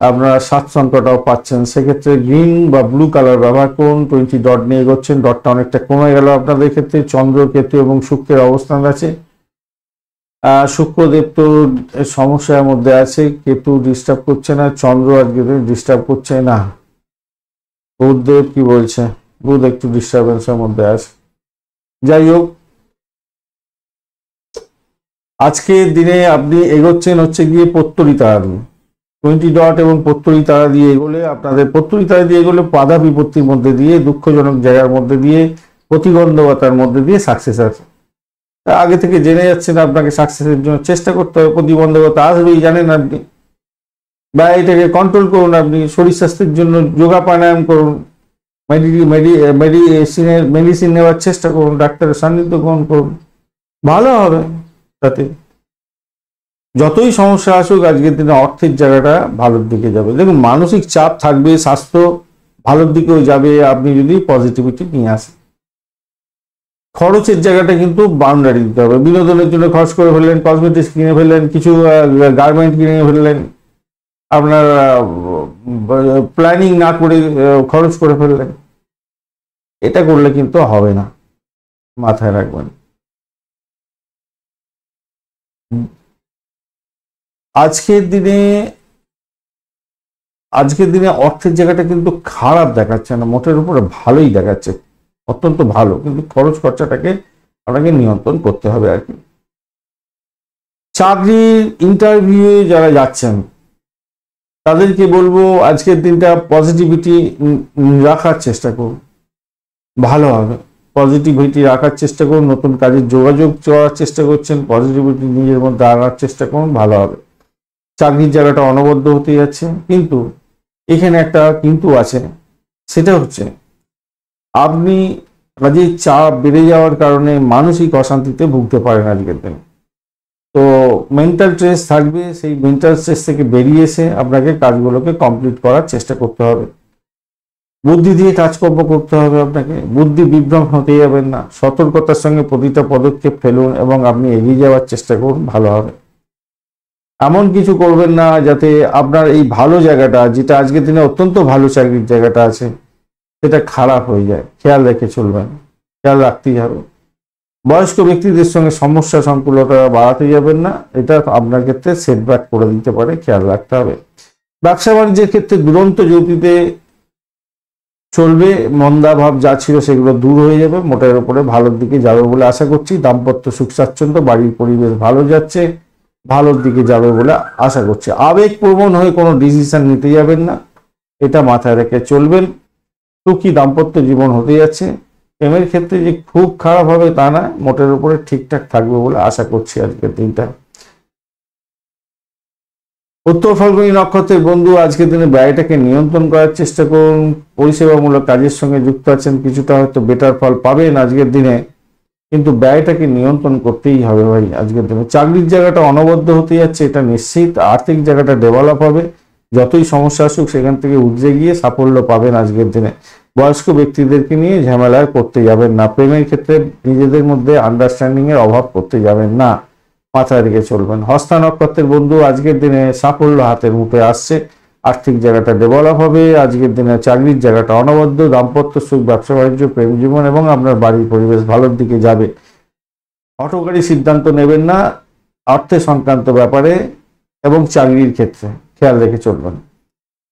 আপনারা 7 সংখ্যাটাও পাচ্ছেন, সেক্ষেত্রে গ্রিন বা ব্লু কালার ব্যবহার করুন। 20 ডট নিয়ে এগোচ্ছেন, ডটটা অনেকটা কমে গেল আপনাদের ক্ষেত্রে। চন্দ্র, কেতু এবং শুক্রের অবস্থান আছে। শুক্রদেব তো সমস্যার মধ্যে আছে, কেতু ডিস্টার্ব করছে না, চন্দ্র আজকে ডিস্টার্ব করছে না। বুধদেব কি বলছে? বুধ একটু ডিস্টারবেন্সের মধ্যে আছে। যাই হোক, আজকের দিনে আপনি এগোচ্ছেন হচ্ছে গিয়ে পত্তরি তারা দিয়ে। 20 ডট এবং পত্তরি তারা দিয়ে এগোলে আপনাদের, পত্তরি তারা দিয়ে এগোলে বাধা বিপত্তির মধ্যে দিয়ে, দুঃখজনক জায়গার মধ্যে দিয়ে, প্রতিবন্ধকতার মধ্যে দিয়ে সাকসেস আছে। আগে থেকে জেনে যাচ্ছেন আপনাকে সাকসেসের জন্য চেষ্টা করতে হবে। প্রতিবন্ধকতা আসবেই জানেন আপনি, বা এটাকে কন্ট্রোল করুন। আপনি শরীর স্বাস্থ্যের জন্য যোগা প্রাণায়াম করুন, মেডিসিন নেওয়ার চেষ্টা করুন, ডাক্তারের সান্নিধ্য গ্রহণ করুন, ভালো হবে। তাতে যতই সমস্যা আসুক আজকের দিনে অর্থের জায়গাটা ভালোর দিকে যাবে। দেখুন, মানসিক চাপ থাকবে, স্বাস্থ্য ভালোর দিকেও যাবে আপনি যদি পজিটিভিটি নিয়ে আসেন। খরচের জায়গাটা কিন্তু বাউন্ডারি দিতে হবে। বিনোদনের জন্য খরচ করে ফেললেন, কসমেটিক্স কিনে ফেললেন, কিছু গার্মেন্ট কিনে ফেললেন, আপনার প্ল্যানিং না করে খরচ করে ফেললেন, এটা করলে কিন্তু হবে না, মাথায় রাখবেন। আজকের দিনে অর্থের জায়গাটা কিন্তু খারাপ দেখাচ্ছে না, মোটের উপরে ভালোই দেখাচ্ছে, অত্যন্ত ভালো। কিন্তু খরচ খরচাটাকে আপনাকে নিয়ন্ত্রণ করতে হবে আর কি। চাকরির ইন্টারভিউয়ে যারা যাচ্ছেন তাদেরকে বলবো আজকের দিনটা পজিটিভিটি রাখার চেষ্টা করুন, ভালো হবে। পজিটিভিটি রাখার চেষ্টা করুন, নতুন কাজের যোগাযোগ করার চেষ্টা করছেন, পজিটিভিটি নিজের মধ্যে আনার চেষ্টা করুন, ভালো হবে। চাকরির জায়গাটা অনবদ্য হতে যাচ্ছে, কিন্তু এখানে একটা কিন্তু আছে, সেটা হচ্ছে আপনি কাজের চাপ বেড়ে যাওয়ার কারণে মানসিক অশান্তিতে ভুগতে পারেন আজকের দিনে। তো মেন্টাল স্ট্রেস থাকবে, সেই মেন্টাল স্ট্রেস থেকে বেরিয়ে এসে আপনাকে কাজগুলোকে কমপ্লিট করার চেষ্টা করতে হবে। বুদ্ধি দিয়ে কাজকর্ম করতে হবে আপনাকে, বুদ্ধি বিভ্রম হতে যাবেন না, সতর্কতার সঙ্গে প্রতিটা পদক্ষেপ ফেলুন এবং আপনি এগিয়ে যাওয়ার চেষ্টা করুন, ভালো হবে। এমন কিছু করবেন না যাতে আপনার এই ভালো জায়গাটা, যেটা আজকের দিনে অত্যন্ত ভালো চাকরির জায়গাটা আছে, সেটা খারাপ হয়ে যায়। খেয়াল রেখে চলবেন, খেয়াল রাখতেই হবে। বয়স্ক ব্যক্তিদের সঙ্গে সমস্যা সংকুলতা বাড়াতে যাবেন না, এটা আপনার ক্ষেত্রে সেটব্যাক করে দিতে পারে, খেয়াল রাখতে হবে। ব্যবসা বাণিজ্যের ক্ষেত্রে দুরন্ত গতিতে চলবে, মন্দাভাব যা ছিল সেগুলো দূর হয়ে যাবে, মোটের উপরে ভালোর দিকে যাবে বলে আশা করছি। দাম্পত্য সুখ স্বাচ্ছন্দ্য, বাড়ির পরিবেশ ভালো যাচ্ছে, ভালোর দিকে যাবে বলে আশা করছি। আবেগপ্রবণ হয়ে কোনো ডিসিশন নিতে যাবেন না, এটা মাথায় রেখে চলবেন। সুখী দাম্পত্য জীবন হতে যাচ্ছে। প্রেমের ক্ষেত্রে যে খুব খারাপ হবে তা না, মোটের উপরে ঠিকঠাক থাকবে বলে আশা করছি আজকের দিনটা। উত্তর ফাল্গুনী নক্ষত্রের বন্ধু, আজকের দিনে ব্যয়টাকে নিয়ন্ত্রণ করার চেষ্টা করুন। পরিষেবামূলক কাজের সঙ্গে যুক্ত আছেন, কিছুটা হয়তো বেটার ফল পাবেন আজকের দিনে, কিন্তু ব্যয়টাকে নিয়ন্ত্রণ করতেই হবে ভাই আজকের দিনে। চাকরির জায়গাটা অনবদ্য হতে যাচ্ছে, এটা নিশ্চিত। আর্থিক জায়গাটা ডেভেলপ হবে, যতই সমস্যা আসুক সেখান থেকে উঠে গিয়ে সাফল্য পাবেন আজকের দিনে। বয়স্ক ব্যক্তিদেরকে নিয়ে ঝামেলায় করতে যাবেন না। প্রেমের ক্ষেত্রে নিজেদের মধ্যে আন্ডারস্ট্যান্ডিং এর অভাব করতে যাবেন না, মাথায় রেখে চলবেন। হস্তা নক্ষত্রের বন্ধু, আজকের দিনে সাফল্য হাতের মুঠে আসছে, আর্থিক জায়গাটা ডেভেলপ হবে। আজকের দিনে চাকরির জায়গাটা অনবদ্য, দাম্পত্য সুখ, ব্যবসা বাণিজ্য, প্রেম জীবন এবং আপনার বাড়ির পরিবেশ ভালোর দিকে যাবে। হঠকারী সিদ্ধান্ত নেবেন না অর্থে সংক্রান্ত ব্যাপারে এবং চাকরির ক্ষেত্রে, খেয়াল রেখে চলবেন।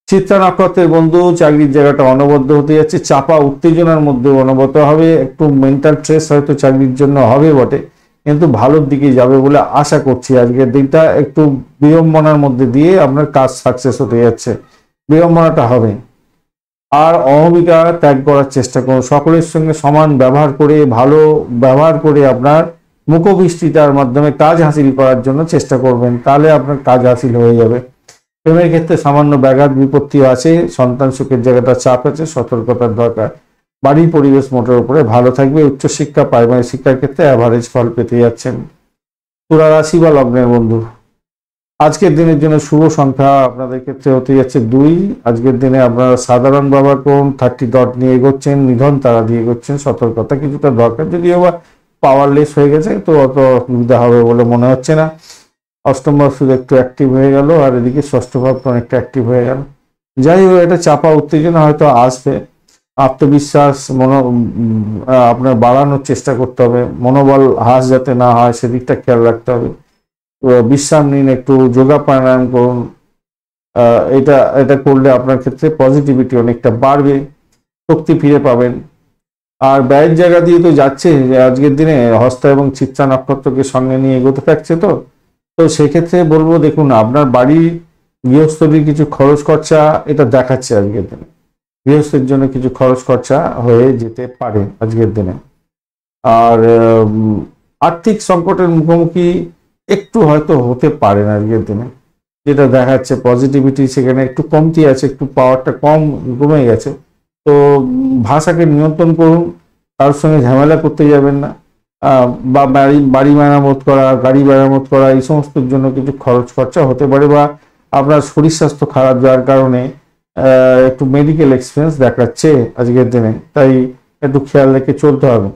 চিত্রা নক্ষত্রের বন্ধু, চাকরির জায়গাটা অনবদ্য হতে যাচ্ছে, চাপা উত্তেজনার মধ্যে অনবদ্য হবে, একটু মেন্টাল স্ট্রেস হয়তো চাকরির জন্য হবে বটে, কিন্তু ভালোর দিকে যাবে বলে আশা করছি। আজকের দিনটা একটু বিড়ম্বনার মধ্যে দিয়ে আপনার কাজ সাকসেস হতে যাচ্ছে, বিড়ম্বনাটা হবে। আর অহমিকা ত্যাগ করার চেষ্টা করুন, সকলের সঙ্গে সমান ব্যবহার করে, ভালো ব্যবহার করে আপনার মুখবিষ্টিতার মাধ্যমে কাজ হাসিল করার জন্য চেষ্টা করবেন, তাহলে আপনার কাজ হাসিল হয়ে যাবে। প্রেমের ক্ষেত্রে সামান্য ব্যাঘাত বিপত্তি আছে, সন্তান সুখের জায়গাটা চাপ আছে, সতর্কতার দরকার। বাড়ির পরিবেশ মোটের উপরে ভালো থাকবে। উচ্চশিক্ষা প্রাইমারি শিক্ষার ক্ষেত্রে অ্যাভারেজ ফল পেতে যাচ্ছেন। তুলা রাশি বা লগ্নের বন্ধু, আজকের দিনের জন্য শুভ সংখ্যা আপনাদের ক্ষেত্রে হতে যাচ্ছে 2। আজকের দিনে আপনারা সাধারণ ব্যবহার করুন। 30 ডট নিয়ে এগোচ্ছেন, নিধন তারা দিয়ে এগোচ্ছেন। সতর্কতা কিছুটা দরকার, যদিও বা পাওয়ারলেস হয়ে গেছে তো অত অসুবিধা হবে বলে মনে হচ্ছে না। অষ্টম ভাব শুধু একটু অ্যাক্টিভ হয়ে গেল, আর এদিকে ষষ্ঠ ভাব অনেকটা অ্যাক্টিভ হয়ে গেল। যাই হোক, এটা চাপা উত্তেজনা হয়তো আসবে। আত্মবিশ্বাস আপনার বাড়ানোর চেষ্টা করতে হবে। মনোবল হ্রাস যাতে না হয় সেদিকটা খেয়াল রাখতে হবে। বিশ্রাম নিন, একটু যোগা প্রাণায়াম করুন। এটা এটা করলে আপনার ক্ষেত্রে পজিটিভিটি অনেকটা বাড়বে, শক্তি ফিরে পাবেন। আর ব্যয়ের জায়গা দিয়ে তো যাচ্ছে যে আজকের দিনে হস্ত এবং চিত্রা নক্ষত্রকে সঙ্গে নিয়ে এগোতে থাকছে। তো তো সেক্ষেত্রে বলবো, দেখুন আপনার বাড়ির গৃহস্থলীর কিছু খরচ খরচা এটা দেখাচ্ছে আজকের দিনে। গৃহস্থের জন্য কিছু খরচ খরচা হয়ে যেতে পারে আজকের দিনে। আর আর্থিক সংকটের মুখোমুখি একটু হয়তো হতে পারেন আজকের দিনে, যেটা দেখাচ্ছে পজিটিভিটি সেখানে একটু কমতি আছে, একটু পাওয়ারটা কমে গেছে। তো ভাষাকে নিয়ন্ত্রণ করুন, তার সঙ্গে ঝামেলা করতে যাবেন না। বা বাড়ি মেরামত করা, গাড়ি মেরামত করা, এই সমস্তের জন্য কিছু খরচ খরচা হতে পারে, বা আপনার শরীর স্বাস্থ্য খারাপ যাওয়ার কারণে একটু মেডিকেল এক্সপেন্স দেখাচ্ছে আজকের দিনে, তাই একটু খেয়াল রেখে চলতে হবে।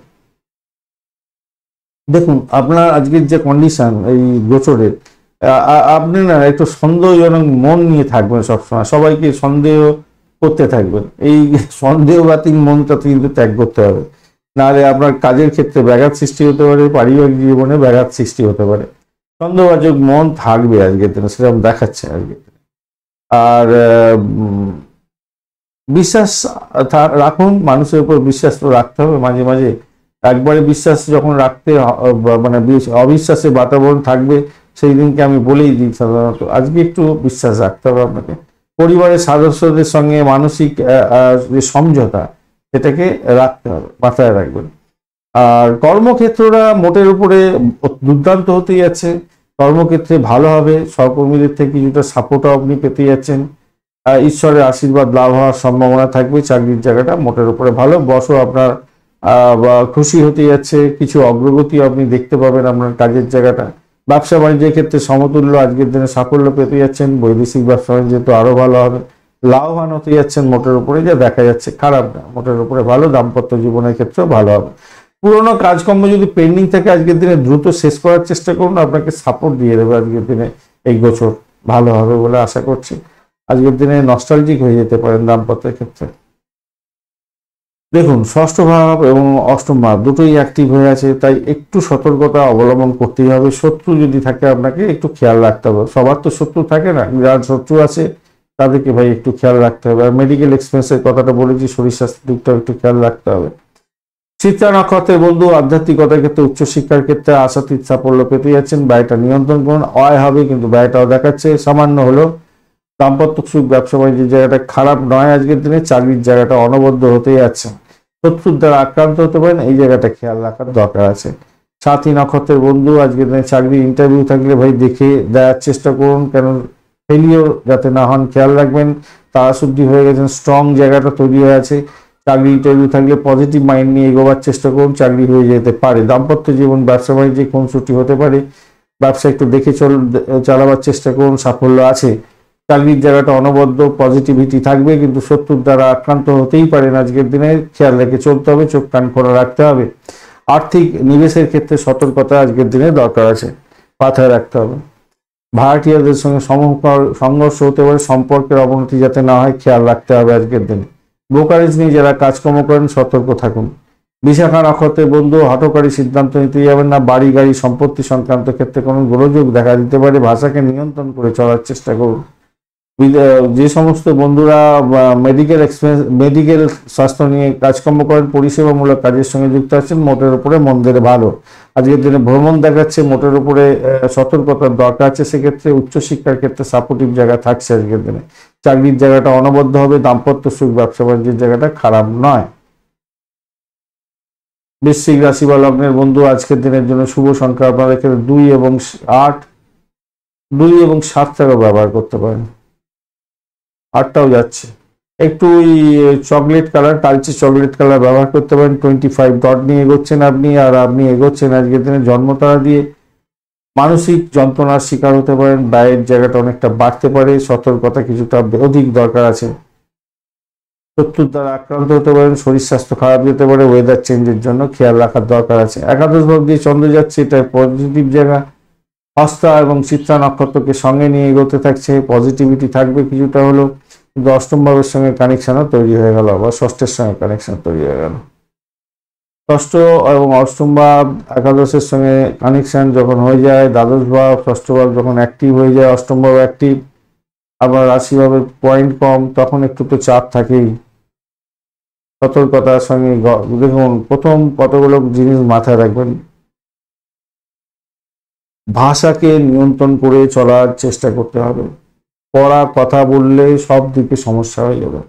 দেখুন আপনার আজকের যে কন্ডিশন এই গোচরের, আপনি না একটু সন্দেহজনক মন নিয়ে থাকবেন সবসময়, সবাইকে সন্দেহ করতে থাকবেন। এই সন্দেহবাতিক মনটা কিন্তু ত্যাগ করতে হবে, নাহলে আপনার কাজের ক্ষেত্রে ব্যাঘাত সৃষ্টি হতে পারে, পারিবারিক জীবনে ব্যাঘাত সৃষ্টি হতে পারে। সন্দেহবাচক মন থাকবে আজকের দিনে, সেরকম দেখাচ্ছে আজকের দিনে। আর বিশ্বাস রাখুন, মানুষের উপর বিশ্বাস তো রাখতে হবে মাঝে মাঝে। একবারে বিশ্বাস যখন রাখতে মানে অবিশ্বাসের বাতাবরণ থাকবে, সেই দিনকে আমি বলেই দিই সাধারণত আজকে একটু বিশ্বাস রাখতে হবে আপনাকে। পরিবারের সদস্যদের সঙ্গে মানসিক যে সমঝোতা সেটাকে রাখতে হবে, মাথায় রাখবেন। আর কর্মক্ষেত্রটা মোটের উপরে দুর্দান্ত হতে যাচ্ছে, কর্মক্ষেত্রে ভালো হবে। সহকর্মীদের থেকে কিছুটা সাপোর্টও আপনি পেতে যাচ্ছেন। ঈশ্বরের আশীর্বাদ লাভ হওয়ার সম্ভাবনা থাকবে। চাকরির জায়গাটা মোটের উপরে ভালো, বসও আপনার খুশি হতে যাচ্ছে। কিছু অগ্রগতি আপনি দেখতে পাবেন আপনার কাজের জায়গাটা। ব্যবসা বাণিজ্যের ক্ষেত্রে সমতুল্য আজকের দিনে সাফল্য পেতে যাচ্ছেন। বৈদেশিক ব্যবসা বাণিজ্য তো আরো ভালো হবে, লাভবান হতে যাচ্ছেন। মোটের উপরে যা দেখা যাচ্ছে খারাপ না, মোটের উপরে ভালো। দাম্পত্য জীবনের ক্ষেত্রেও ভালো হবে। পুরোনো কাজকর্ম যদি পেন্ডিং থাকে আজকের দিনে দ্রুত শেষ করার চেষ্টা করুন, আপনাকে সাপোর্ট দিয়ে দেবে আজকের দিনে। এই গোচর ভালো হবে বলে আশা করছি। আজকের দিনে নস্টালজিক হয়ে যেতে পারেন দাম্পত্যের ক্ষেত্রে। দেখুন ষষ্ঠ ভাব এবং অষ্টম ভাব দুটোই অ্যাক্টিভ হয়ে আছে, তাই একটু সতর্কতা অবলম্বন করতেই হবে। শত্রু যদি থাকে আপনাকে একটু খেয়াল রাখতে হবে। সবার তো শত্রু থাকে না, যার শত্রু আছে তাদেরকে ভাই একটু খেয়াল রাখতে হবে। আর মেডিকেল এক্সপেন্সের কথাটা বলেছি, শরীর স্বাস্থ্যের দিকটাও একটু খেয়াল রাখতে হবে। চিত্রা নক্ষত্রের বন্ধু, আধ্যাত্মিকতার ক্ষেত্রে উচ্চশিক্ষার ক্ষেত্রে আশাতীত সাফল্য পেতে যাচ্ছেন। ব্যয়টা নিয়ন্ত্রণ করুন, আয় হবে কিন্তু ব্যয়টাও দেখাচ্ছে সামান্য হলো। দাম্পত্য সুখ, ব্যবসা বাণিজ্যের জায়গাটা খারাপ নয় আজকের দিনে। চাকরির জায়গাটা অনবদ্য হতে যাচ্ছে, শত্রুর দ্বারা আক্রান্ত হতে পারেন, এই জায়গাটা খেয়াল রাখার দরকার আছে। সাথী নক্ষত্রের বন্ধু, আজকের দিনে চাকরির ইন্টারভিউ থাকলে ভাই দেখে দেওয়ার চেষ্টা করুন, কেন ফেলিওর যাতে না হন খেয়াল রাখবেন। তারা শুদ্ধি হয়ে গেছেন, স্ট্রং জায়গাটা তৈরি হয়ে আছে। চাকরি ইন্টারভিউ থাকলে পজিটিভ মাইন্ড নিয়ে এগোবার চেষ্টা করুন, চাকরি হয়ে যেতে পারে। দাম্পত্য জীবন, ব্যবসা বাণিজ্যে খুনসুটি হতে পারে, ব্যবসা একটু দেখে চালাবার চেষ্টা করুন, সাফল্য আছে। চাকরির জায়গাটা অনবদ্য, পজিটিভিটি থাকবে, কিন্তু শত্রুর দ্বারা আক্রান্ত হতেই পারেন আজকের দিনে। খেয়াল রেখে চলতে হবে, চোখ কান খোলা রাখতে হবে। আর্থিক নিবেশের ক্ষেত্রে সতর্কতা আজকের দিনে দরকার আছে, মাথায় রাখতে হবে। ভাড়াটিয়াদের সঙ্গে সংঘর্ষ হতে পারে, সম্পর্কের অবনতি যাতে না হয় খেয়াল রাখতে হবে আজকের দিনে। ব্রোকারেজ নিয়ে যারা কাজকর্ম করেন সতর্ক থাকুন। বিশাখা নক্ষত্রের বন্ধু, হঠকারী সিদ্ধান্ত নিতে যাবেন না। বাড়ি গাড়ি সম্পত্তি সংক্রান্ত ক্ষেত্রে কোনো গোলযোগ দেখা দিতে পারে, ভাষাকে নিয়ন্ত্রণ করে চলার চেষ্টা করুন। যে সমস্ত বন্ধুরা মেডিকেল স্বাস্থ্য নিয়ে কাজকর্ম করেন, পরিষেবামূলক কাজের সঙ্গে যুক্ত আছেন, মোটের উপরে মন দিলে ভালো। আজকের দিনে ভ্রমণ দেখাচ্ছে, মোটের উপরে সতর্কতার দরকার আছে। সেক্ষেত্রে উচ্চশিক্ষার ক্ষেত্রে সাপোর্টিভ জায়গা থাকছে আজকের দিনে। চাকরির জায়গাটা অনবদ্য হবে, দাম্পত্য সুখ, ব্যবসা বাণিজ্যের জায়গাটা খারাপ নয়। বৃশ্চিক রাশি বা লগ্নের বন্ধু, আজকের দিনের জন্য শুভ সংখ্যা আপনাদের ক্ষেত্রে 2 এবং 8, 2 এবং 7 টাকা ব্যবহার করতে পারেন। 8টাও যাচ্ছে। একটু ওই চকলেট কালার, কালচে চকলেট কালার ব্যবহার করতে পারেন। 25 ডট নিয়ে এগোচ্ছেন আপনি, আর আপনি এগোচ্ছেন আজকের দিনে জন্মতারা দিয়ে। মানসিক যন্ত্রণার শিকার হতে পারেন, ব্যয়ের জায়গাটা অনেকটা বাড়তে পারে, সতর্কতা কিছুটা অধিক দরকার আছে। শত্রুর দ্বারা আক্রান্ত হতে পারেন, শরীর স্বাস্থ্য খারাপ যেতে পারে, ওয়েদার চেঞ্জের জন্য খেয়াল রাখার দরকার আছে। একাদশ ভাব দিয়ে চন্দ্র যাচ্ছে, এটা পজিটিভ জায়গা। হস্তা এবং চিত্রা নক্ষত্রকে সঙ্গে নিয়ে এগোতে থাকছে, পজিটিভিটি থাকবে কিছুটা হলো, কিন্তু অষ্টম ভাবের সঙ্গে কানেকশনও তৈরি হয়ে গেল, বা ষষ্ঠের সঙ্গে কানেকশন তৈরি হয়ে গেল। ষষ্ঠ এবং অষ্টম ভাব একাদশের সঙ্গে কানেকশন যখন হয়ে যায়, দ্বাদশ ভাব ষষ্ঠ ভাব যখন অ্যাক্টিভ হয়ে যায়, অষ্টম ভাব অ্যাক্টিভ, আবার রাশি ভাবের পয়েন্ট কম, তখন একটু তো চাপ থাকেই। সতর্কতার সঙ্গে দেখুন, প্রথম কতগুলো জিনিস মাথায় রাখবেন। ভাষাকে নিয়ন্ত্রণ করে চলার চেষ্টা করতে হবে। পড়া কথা বললে সব দিকে সমস্যা হয়ে যাবে।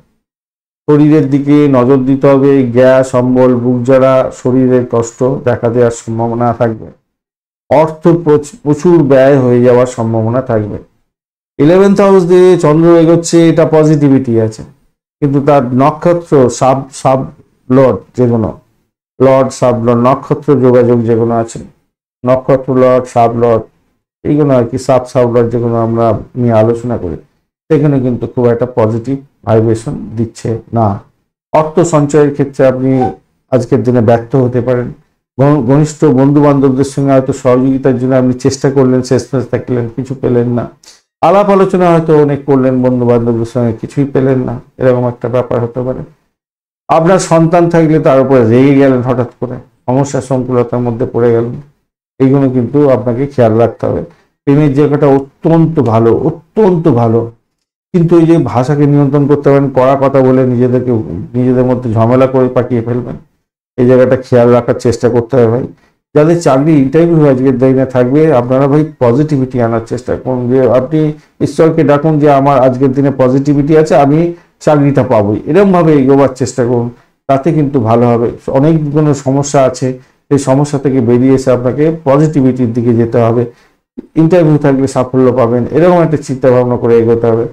শরীরের দিকে নজর দিতে হবে, গ্যাস অম্বল বুক জ্বালা শরীরের কষ্ট দেখা দেওয়ার সম্ভাবনা থাকবে। অর্থ প্রচুর ব্যয় হয়ে যাওয়ার সম্ভাবনা থাকবে। 11th হাউস দিয়ে চন্দ্র এগোচ্ছে, এটা পজিটিভিটি আছে, কিন্তু তার নক্ষত্র সাব লর্ড যেগুলো, লর্ড সাব লর্ড নক্ষত্র যোগাযোগ যেগুলো আছে, নক্ষত্র লর্ড সাব লর্ড এইগুলো আর কি, সাব লর্ড যেগুলো আমরা নিয়ে আলোচনা করি, সেখানে কিন্তু খুব একটা পজিটিভ ভাইব্রেশন দিচ্ছে না। অর্থ সঞ্চয়ের ক্ষেত্রে আপনি আজকের দিনে ব্যর্থ হতে পারেন। ঘনিষ্ঠ বন্ধু বান্ধবদের সঙ্গে হয়তো সহযোগিতার জন্য আপনি চেষ্টা করলেন, শেষ থাকলেন, কিছু পেলেন না। আলাপ আলোচনা হয়তো অনেক করলেন বন্ধু বান্ধবদের সঙ্গে, কিছুই পেলেন না, এরকম একটা ব্যাপার হতে পারে। আপনার সন্তান থাকলে তার উপরে রেগে গেলেন, হঠাৎ করে সমস্যা সংকুলতার মধ্যে পড়ে গেলেন, এইগুলো কিন্তু আপনাকে খেয়াল রাখতে হবে। প্রেমের জায়গাটা অত্যন্ত ভালো, অত্যন্ত ভালো, কিন্তু এই যে ভাষাকে নিয়ন্ত্রণ করতে পারেন, কড়া কথা বলে নিজেদের মধ্যে ঝামেলা করে পাঠিয়ে ফেলবেন, এই জায়গাটা খেয়াল রাখার চেষ্টা করতে হবে ভাই। যাদের চাকরি ইন্টারভিউ আজকের দিনে থাকবে, আপনারা ভাই পজিটিভিটি আনার চেষ্টা করুন, যে আপনি ঈশ্বরকে ডাকুন যে আমার আজকের দিনে পজিটিভিটি আছে, আমি চাকরিটা পাবোই, এরকম ভাবে এগোবার চেষ্টা করুন, তাতে কিন্তু ভালো হবে। অনেকগুলো সমস্যা আছে, এই সমস্যা থেকে বেরিয়ে এসে আপনাকে পজিটিভিটির দিকে যেতে হবে। ইন্টারভিউ থাকলে সাফল্য পাবেন, এরকম একটা চিন্তা ভাবনা করে এগোতে হবে।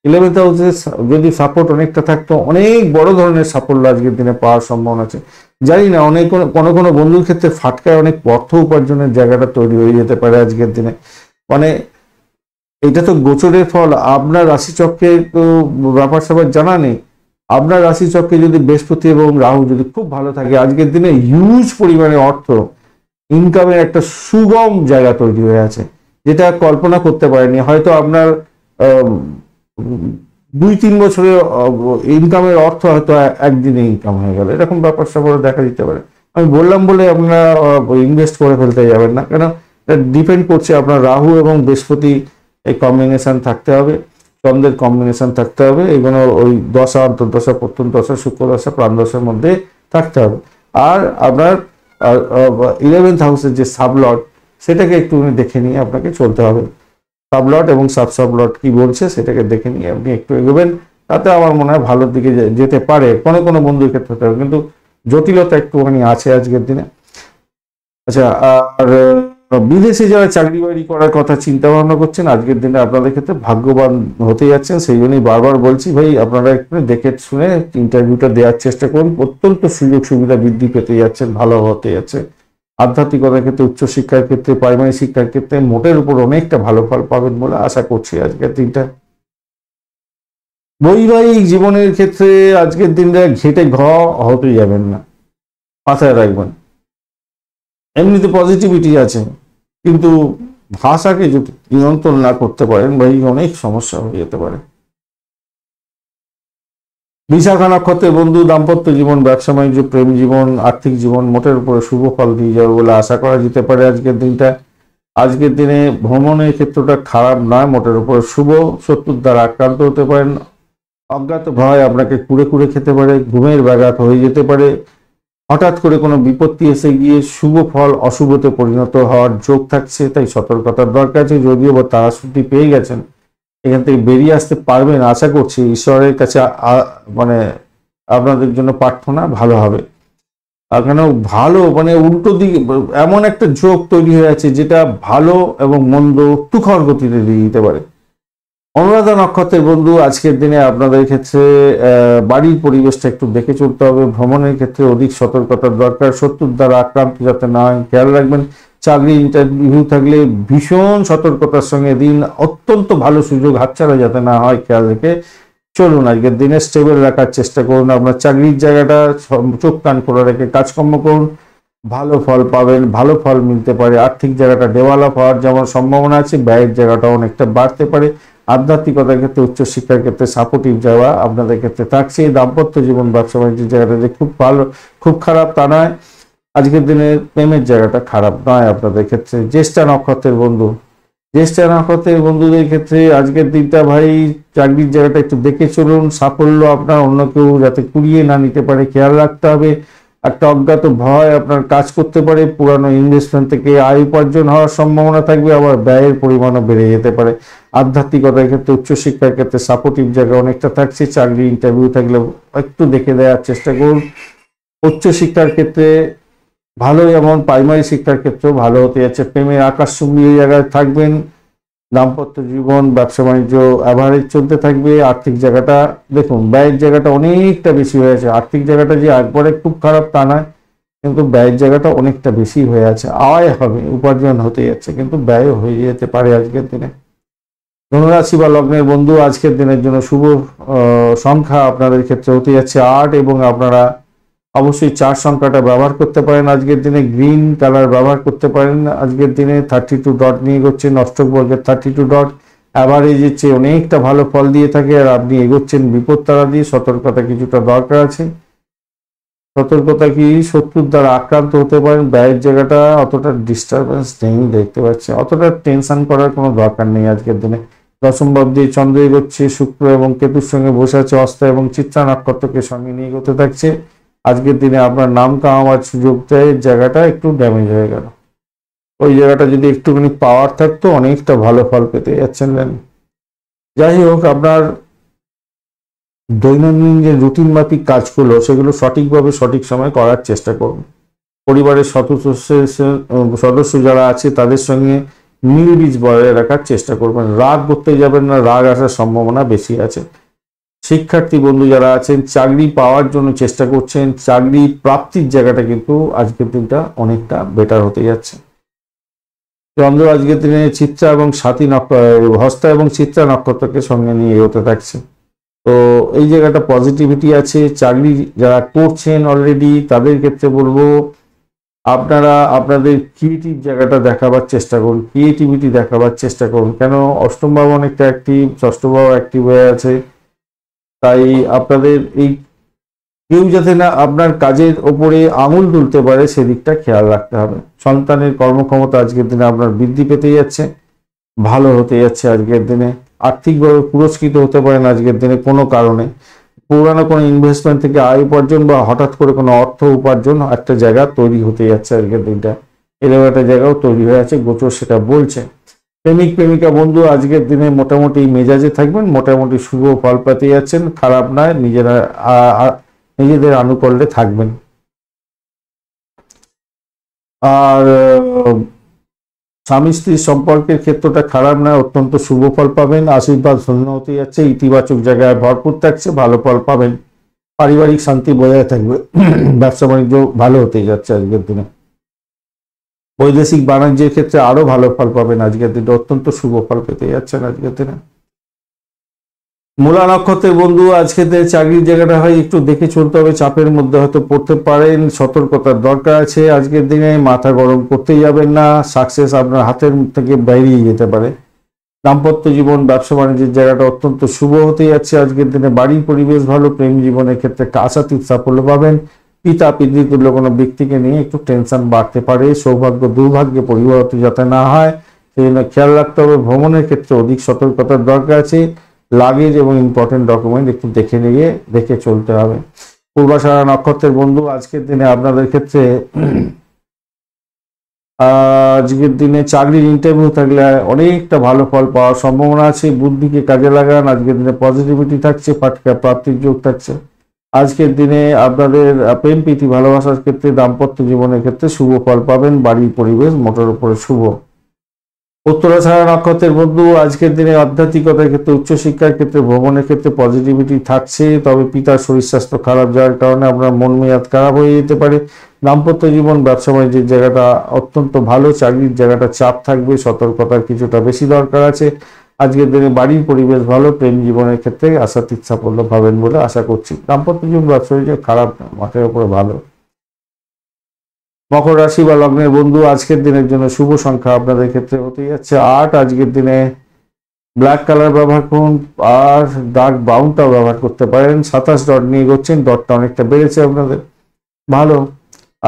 11th হাউসে যদি সাপোর্ট অনেকটা থাকতো, অনেক বড় ধরনের সাফল্য আজকের দিনে পাওয়ার সম্ভাবনা আছে। জানি না, অনেক কোনো বন্ধুর ক্ষেত্রে ফাটকায় অনেক অর্থ উপার্জনের জায়গাটা তৈরি হয়ে যেতে পারে আজকের দিনে। মানে এটা তো গোচরের ফল, আপনার রাশিচক্রে তো ব্যাপার স্যাপার জানা নেই। আপনার রাশিচক্রে যদি বৃহস্পতি এবং রাহু যদি খুব ভালো থাকে, আজকের দিনে হিউজ পরিমাণে অর্থ ইনকামের একটা সুগম জায়গা তৈরি হয়ে আছে, যেটা কল্পনা করতে পারেনি। হয়তো আপনার 2-3 বছরে ইনকামের অর্থ হয়তো একদিনে ইনকাম হয়ে গেল, এরকম ব্যাপার স্যাপার দেখা দিতে পারে। আমি বললাম বলে আপনারা ইনভেস্ট করে ফেলতে যাবেন না, কেন ডিপেন্ড করছে আপনার রাহু এবং বৃহস্পতি এই কম্বিনেশন থাকতে হবে, চন্দ্রের কম্বিনেশন থাকতে হবে, এগুলো ওই দশা অন্তর্দশা প্রত্যন্ত দশা শুক্র দশা প্রাণদশার মধ্যে থাকতে হবে। আর আপনার 11th হাউসের যে সাবলট, সেটাকে একটু দেখে নিয়ে আপনাকে চলতে হবে। সাবলট এবং সাবলট কি বলছে সেটাকে দেখে নিয়ে আপনি একটু এগোবেন, তাতে আমার মনে হয় ভালোর দিকে যেতে পারে। কোনো বন্ধুর ক্ষেত্রে হতে হবে, কিন্তু জটিলতা একটুখানি আছে আজকের দিনে। আচ্ছা, আর বিদেশে যারা চাকরি বাকরি করার কথা চিন্তা ভাবনা করছেন, আজকের দিনে আপনাদের ক্ষেত্রে ভাগ্যবান হতে যাচ্ছেন। সেই জন্যই বারবার বলছি ভাই, আপনারা একটু দেখে শুনে ইন্টারভিউটা দেওয়ার চেষ্টা করুন, অত্যন্ত সুযোগ সুবিধা বৃদ্ধি পেতে যাচ্ছেন, ভালো হতে যাচ্ছে। আধ্যাত্মিকতার ক্ষেত্রে, উচ্চশিক্ষার ক্ষেত্রে, প্রাইমারি শিক্ষার ক্ষেত্রে মোটের উপর অনেকটা ভালো ফল পাবেন বলে আশা করছি আজকের দিনটা। বৈবাহিক জীবনের ক্ষেত্রে আজকের দিনটা ঘেটে হতে যাবেন না, মাথায় রাখবেন। এমনিতে পজিটিভিটি আছে, কিন্তু ভাষাকে যদি নিয়ন্ত্রণ না করতে পারেন ভাই, অনেক সমস্যা হয়ে যেতে পারে। বিশাখা নক্ষত্রের বন্ধু, দাম্পত্য জীবন, ব্যবসা বাণিজ্য, প্রেম জীবন, আর্থিক জীবন মোটের উপরে শুভ ফল দিয়ে যাবে বলে আশা করা যেতে পারে আজকের দিনটা। আজকের দিনে ভ্রমণের ক্ষেত্রটা খারাপ নয়, মোটের উপরে শুভ। শত্রুর দ্বারা আক্রান্ত হতে পারেন, অজ্ঞাত ভয় আপনাকে কুড়ে কুড়ে খেতে পারে, ঘুমের ব্যাঘাত হয়ে যেতে পারে, হঠাৎ করে কোনো বিপত্তি এসে গিয়ে শুভ ফল অশুভতে পরিণত হওয়ার যোগ থাকছে, তাই সতর্কতার দরকার আছে। যদিও বা তারা ছুটি পেয়ে গেছেন, এখান থেকে বেরিয়ে আসতে পারবেন আশা করছি। ঈশ্বরের কাছে মানে আপনাদের জন্য প্রার্থনা ভালো হবে। কেন ভালো মানে উল্টো দিকে এমন একটা যোগ তৈরি হয়ে আছে, যেটা ভালো এবং মন্দ তুখর গতিতে দিয়ে দিতে পারে। অনুরাধা নক্ষত্রের বন্ধু, আজকের দিনে আপনাদের ক্ষেত্রে বাড়ির পরিবেশটা একটু দেখে চলতে হবে। ভ্রমণের ক্ষেত্রে অধিক সতর্কতার দরকার। শত্রুর দ্বারা আক্রান্ত যাতে না হয় খেয়াল রাখবেন। চাকরি ইন্টারভিউ থাকলে ভীষণ সতর্কতার সঙ্গে দিন, অত্যন্ত ভালো সুযোগ হাতছাড়া যাতে না হয় খেয়াল রেখে চলুন। আজকের দিনে স্টেবল রাখার চেষ্টা করুন। আপনার চাকরির জায়গাটা চোখ কান করে রেখে কাজকর্ম করুন, ভালো ফল পাবেন, ভালো ফল মিলতে পারে। আর্থিক জায়গাটা ডেভেলপ হওয়ার যেমন সম্ভাবনা আছে, ব্যয়ের জায়গাটা অনেকটা বাড়তে পারে। আধ্যাত্মিকতার ক্ষেত্রে, উচ্চশিক্ষার ক্ষেত্রে সাপোর্টিভ যাওয়া আপনাদের ক্ষেত্রে থাকছে। দাম্পত্য জীবন, ব্যবসা বাণিজ্যের জায়গাটা যে খুব ভালো খুব খারাপ তা নয়। আজকের দিনে প্রেমের জায়গাটা খারাপ নয় আপনাদের ক্ষেত্রে। জ্যেষ্ঠা নক্ষত্রের বন্ধু, জ্যেষ্ঠা নক্ষত্রের বন্ধুদের ক্ষেত্রে আজকের দিনটা ভাই চাকরির জায়গাটা একটু দেখে চলুন। সাফল্য আপনার অন্য কেউ যাতে কুড়িয়ে না নিতে পারে খেয়াল রাখতে হবে। একটা অজ্ঞাত ভয় আপনার কাজ করতে পারে। পুরানো ইনভেস্টমেন্ট থেকে আয় উপার্জন হওয়ার সম্ভাবনা থাকবে, আবার ব্যয়ের পরিমাণও বেড়ে যেতে পারে। আধ্যাত্মিকতার ক্ষেত্রে, উচ্চশিক্ষার ক্ষেত্রে সাপোর্টিভ জায়গা অনেকটা থাকছে। চাকরি ইন্টারভিউ থাকলে একটু দেখে দেওয়ার চেষ্টা করুন। উচ্চশিক্ষার ক্ষেত্রে ভালো, যেমন প্রাইমারি শিক্ষার ক্ষেত্রেও ভালো হতে যাচ্ছে। প্রেমের আকাশচুম্বী জায়গায় থাকবেন। দাম্পত্য জীবন, ব্যবসা বাণিজ্য অ্যাভারেজ চলতে থাকবে। আর্থিক জায়গাটা দেখুন, ব্যয়ের জায়গাটা অনেকটা বেশি হয়ে আছে। আর্থিক জায়গাটা যে একবারে খুব খারাপ তা নয়, কিন্তু ব্যয়ের জায়গাটা অনেকটা বেশি হয়ে আছে। আয় হবে, উপার্জন হতে যাচ্ছে, কিন্তু ব্যয় হয়ে যেতে পারে আজকের দিনে। ধনুরাশি বা লগ্নের বন্ধু, আজকের দিনের জন্য শুভ সংখ্যা আপনাদের ক্ষেত্রে হতে যাচ্ছে 8, এবং আপনারা অবশ্যই 4 সংখ্যাটা ব্যবহার করতে পারেন। আজকের দিনে গ্রিন কালার ব্যবহার করতে পারেন। আজকের দিনে 32 ডট নিয়ে এগোচ্ছেন। অষ্টক বর্গের 32 ডট অ্যাভারেজের চেয়ে অনেকটা ভালো ফল দিয়ে থাকে, আর আপনি এগোচ্ছেন বিপদ তারা দিয়ে। সতর্কতা কিছুটা দরকার আছে। সতর্কতা কি, শত্রুর দ্বারা আক্রান্ত হতে পারেন। ব্যয়ের জায়গাটা অতটা ডিস্টারবেন্স নেই দেখতে পাচ্ছি, অতটা টেনশন করার কোনো দরকার নেই আজকের দিনে। দশম ভাব দিয়ে চন্দ্র এগোচ্ছে, শুক্র এবং কেতুর সঙ্গে বসে আছে। অস্তা এবং চিত্রা নক্ষত্রকে সঙ্গে নিয়ে এগোতে থাকছে। আজকের দিনে আপনার নাম কামাবার সুযোগ দেয়, জায়গাটা একটু ড্যামেজ হয়ে গেল। ওই জায়গাটা যদি একটুখানি পাওয়ার থাকতো অনেকটা ভালো ফল পেতে যাচ্ছেন। যাই হোক, আপনার দৈনন্দিন যে রুটিন মাফিক কাজগুলো সেগুলো সঠিকভাবে সঠিক সময় করার চেষ্টা করুন। পরিবারের সদস্য যারা আছে তাদের সঙ্গে মিলমিশ বজায় রাখার চেষ্টা করবেন। রাগ করতে যাবেন না, রাগ আসার সম্ভাবনা বেশি আছে। শিক্ষার্থী বন্ধু যারা আছেন, চাকরি পাওয়ার জন্য চেষ্টা করছেন, চাকরি প্রাপ্তির জায়গাটা কিন্তু আজকের দিনটা অনেকটা বেটার হতে যাচ্ছে। চন্দ্র আজকের দিনে চিত্রা এবং হস্তা এবং চিত্রা নক্ষত্রকে সঙ্গে নিয়ে এগোতে থাকছে। তো এই জায়গাটা পজিটিভিটি আছে। চাকরি যারা করছেন অলরেডি তাদের ক্ষেত্রে বলবো, আপনারা আপনাদের ক্রিয়েটিভ জায়গাটা দেখাবার চেষ্টা করুন, ক্রিয়েটিভিটি দেখাবার চেষ্টা করুন। কেন, অষ্টম ভাব অনেকটা অ্যাক্টিভ, ষষ্ঠ ভাব অ্যাক্টিভ হয়ে আছে। তাই আপনাদের এই কেউ যাতে না আপনার কাজের ওপরে আঙুল তুলতে পারে সেদিকটা খেয়াল রাখতে হবে। সন্তানের কর্মক্ষমতা আজকের দিনে আপনার বৃদ্ধি পেতে যাচ্ছে, ভালো হতে যাচ্ছে আজকের দিনে। আর্থিকভাবে পুরস্কৃত হতে পারেন আজকের দিনে কোনো কারণে। পুরানো কোনো ইনভেস্টমেন্ট থেকে আয় উপার্জন বা হঠাৎ করে কোনো অর্থ উপার্জন একটা জায়গা তৈরি হতে যাচ্ছে আজকের দিনটা। এরকম একটা জায়গাও তৈরি হয়ে আছে, গোচর সেটা বলছে। প্রেমিক প্রেমিকা বন্ধু আজকের দিনে মোটামুটি মেজাজে থাকবেন, মোটামুটি শুভ ফল পেতে যাচ্ছেন, খারাপ নয়। নিজেদের আনুকূল্যে থাকবেন। আর স্বামী স্ত্রীর সম্পর্কের ক্ষেত্রটা খারাপ নয়, অত্যন্ত শুভ ফল পাবেন। আশীর্বাদ শূন্য হতে যাচ্ছে, ইতিবাচক জায়গায় ভরপুর থাকছে, ভালো ফল পাবেন। পারিবারিক শান্তি বজায় থাকবে। ব্যবসা বাণিজ্য ভালো হতে যাচ্ছে আজকের দিনে। বৈদেশিক বাণিজ্যের ক্ষেত্রে আরো ভালো ফল পাবেন আজকের দিনে, অত্যন্ত শুভ ফল পেতে যাচ্ছেন আজকের দিনে। মূলা নক্ষত্রের বন্ধু, আজকে চাকরির জায়গাটা হয় একটু দেখে চলতে হবে। চাপের মধ্যে হয়তো পড়তে পারেন, সতর্কতার দরকার আছে আজকের দিনে। মাথা গরম করতে যাবেন না, সাকসেস আপনার হাতের থেকে বেরিয়ে যেতে পারে। দাম্পত্য জীবন, ব্যবসা বাণিজ্যের জায়গাটা অত্যন্ত শুভ হতে যাচ্ছে আজকের দিনে। বাড়ির পরিবেশ ভালো, প্রেম জীবনের ক্ষেত্রে আশাতীত সাফল্য পাবেন। পিতা পিতৃতুল্য কোনো ব্যক্তিকে নিয়ে একটু টেনশন বাড়তে পারে। সৌভাগ্য দুর্ভাগ্যে পরিবর্তিত যাতে না হয় সেই জন্য খেয়াল রাখতে হবে। ভ্রমণের ক্ষেত্রে অধিক সতর্কতার দরকার আছে। লাগেজ এবং ইম্পর্টেন্ট ডকুমেন্ট একটু দেখে চলতে হবে। পূর্বাষাঢ়া নক্ষত্রের বন্ধু, আজকের দিনে আপনাদের ক্ষেত্রে আজকের দিনে চাকরির ইন্টারভিউ থাকলে অনেকটা ভালো ফল পাওয়ার সম্ভাবনা আছে। বুদ্ধিকে কাজে লাগান। আজকের দিনে পজিটিভিটি থাকছে, ফাটকা প্রাপ্তির যোগ থাকছে। আজকের দিনে আপনাদের প্রেম প্রীতি ভালোবাসার ক্ষেত্রে, দাম্পত্য জীবনের ক্ষেত্রে শুভ ফল পাবেন। বাড়ির পরিবেশ মোটের উপরে শুভ। উত্তরাষাঢ়া নক্ষত্রের বন্ধু আজকের দিনে আধ্যাত্মিকতার ক্ষেত্রে, উচ্চশিক্ষার ক্ষেত্রে, ভ্রমণের ক্ষেত্রে পজিটিভিটি থাকছে। তবে পিতার শরীর স্বাস্থ্য খারাপ যাওয়ার কারণে আপনার মন মেজাজ খারাপ হয়ে যেতে পারে। দাম্পত্য জীবন, ব্যবসা বাণিজ্যের জায়গাটা অত্যন্ত ভালো। চাকরির জায়গাটা চাপ থাকবে, সতর্কতার কিছুটা বেশি দরকার আছে। আজকের দিনে বাড়ির পরিবেশ ভালো। প্রেম জীবনের ক্ষেত্রে আশাতীত সাফল্য পাবেন বলে আশা করছি। দাম্পত্য জীবন, ব্যবসা বাণিজ্য খারাপ না, মাঠের উপরে ভালো। মকর রাশি বা লগ্নের বন্ধু আজকের দিনের জন্য শুভ সংখ্যা আপনাদের ক্ষেত্রে হতে যাচ্ছে 8। আজকের দিনে ব্ল্যাক কালার ব্যবহার করুন, আর ডার্ক ব্রাউনটাও ব্যবহার করতে পারেন। 27 ডট নিয়ে এগোচ্ছেন, ডটটা অনেকটা বেড়েছে আপনাদের, ভালো।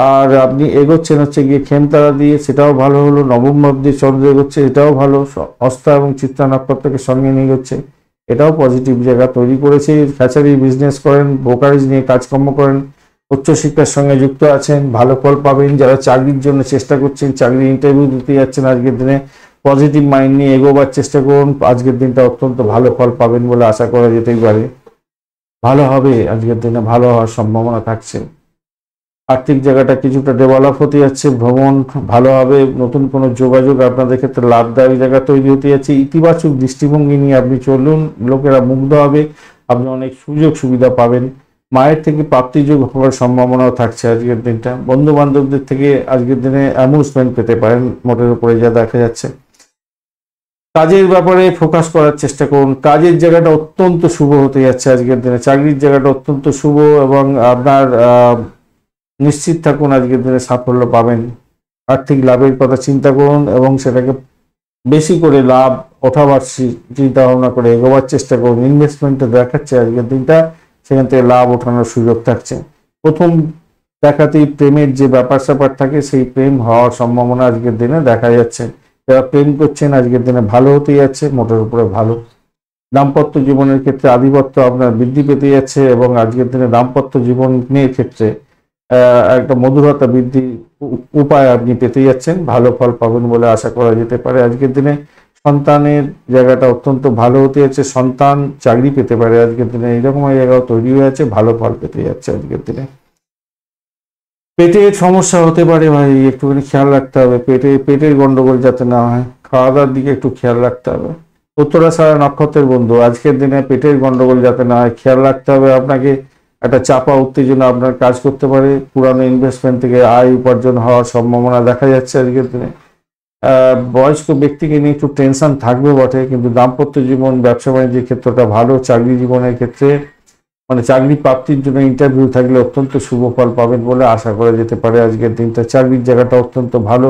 আর আপনি এগোচ্ছেন হচ্ছে গিয়ে খেমতারা দিয়ে, সেটাও ভালো হলো। নবম ভাব দিয়ে চন্দ্র এগোচ্ছে, এটাও ভালো। হস্তা এবং চিত্রা নক্ষত্রকে সঙ্গে নিয়ে এগোচ্ছে, এটাও পজিটিভ জায়গা তৈরি করেছে। ফ্যাচারি বিজনেস করেন, ব্রোকারেজ নিয়ে কাজকর্ম করেন, উচ্চশিক্ষার সঙ্গে যুক্ত আছেন, ভালো ফল পাবেন। যারা চাকরির জন্য চেষ্টা করছেন, চাকরির ইন্টারভিউ দিতে যাচ্ছেন, আজকের দিনে পজিটিভ মাইন্ড নিয়ে এগোবার চেষ্টা করুন। আজকের দিনটা অত্যন্ত ভালো ফল পাবেন বলে আশা করা যেতেই পারে। ভালো হবে, আজকের দিনে ভালো হওয়ার সম্ভাবনা থাকছে। আর্থিক জায়গাটা কিছুটা ডেভেলপ হতে যাচ্ছে, ভ্রমণ ভালো হবে, নতুন কোনো যোগাযোগ আপনাদের ক্ষেত্রে লাভদায়ক জায়গা তৈরি হতে যাচ্ছে। ইতিবাচক দৃষ্টিভঙ্গি নিয়ে আপনি চলুন, লোকেরা মুগ্ধ হবে, আপনি অনেক সুযোগ সুবিধা পাবেন। মায়ের থেকে প্রাপ্তিযোগ হওয়ার সম্ভাবনাও থাকছে আজকের দিনটা। বন্ধু বান্ধবদের থেকে আজকের দিনে অ্যামিউজমেন্ট পেতে পারেন, মোটের উপরে যা দেখা যাচ্ছে। কাজের ব্যাপারে ফোকাস করার চেষ্টা করুন, কাজের জায়গাটা অত্যন্ত শুভ হতে যাচ্ছে আজকের দিনে। চাকরির জায়গাটা অত্যন্ত শুভ এবং আপনার নিশ্চিত থাকুন আজকের দিনে সাফল্য পাবেন। আর্থিক লাভের কথা চিন্তা করুন এবং সেটাকে বেশি করে লাভ ওঠাবার চিন্তা ভাবনা করে এগোবার চেষ্টা করুন। ইনভেস্টমেন্টে দেখাচ্ছে আজকের দিনটা, সেখান থেকে লাভ ওঠানোর সুযোগ থাকছে। প্রথম দেখাতেই প্রেমের যে ব্যাপার স্যাপার থাকে, সেই প্রেম হওয়ার সম্ভাবনা আজকের দিনে দেখা যাচ্ছে। যারা প্রেম করছেন আজকের দিনে ভালো হতে যাচ্ছে, মোটের উপরে ভালো। দাম্পত্য জীবনের ক্ষেত্রে আধিপত্য আপনার বৃদ্ধি পেতে যাচ্ছে এবং আজকের দিনে দাম্পত্য জীবনের ক্ষেত্রে একটা মধুরতা বৃদ্ধি উপায় আপনি পেতে যাচ্ছেন, ভালো ফল পাবেন বলে আশা করা যেতে পারে আজকের দিনে। সন্তানের জায়গাটা অত্যন্ত ভালো হতে যাচ্ছে, সন্তান চাকরি পেতে পারে আজকের দিনে, এইরকম জায়গাও তৈরি হয়ে আছে, ভালো ফল পেতে যাচ্ছে আজকের দিনে। পেটের সমস্যা হতে পারে ভাই, একটুখানি খেয়াল রাখতে হবে, পেটের গন্ডগোল যাতে না হয়, খাওয়া দাওয়ার দিকে একটু খেয়াল রাখতে হবে। উত্তরাষাঢ়া নক্ষত্রের বন্ধু আজকের দিনে পেটের গন্ডগোল যাতে না হয় খেয়াল রাখতে হবে আপনাকে। একটা চাপা উত্তেজনা আপনার কাজ করতে পারে, পুরানো ইনভেস্টমেন্ট থেকে আয় উপার্জন হওয়ার সম্ভাবনা দেখা যাচ্ছে আজকের দিনে। বয়স্ক ব্যক্তিকে নিয়ে একটু টেনশন থাকবে বটে, কিন্তু দাম্পত্য জীবন, ব্যবসা বাণিজ্যের ক্ষেত্রটা ভালো। চাকরি জীবনের ক্ষেত্রে মানে চাকরি প্রাপ্তির জন্য ইন্টারভিউ থাকলে অত্যন্ত শুভ ফল পাবেন বলে আশা করা যেতে পারে আজকের দিনটা। চাকরির জায়গাটা অত্যন্ত ভালো।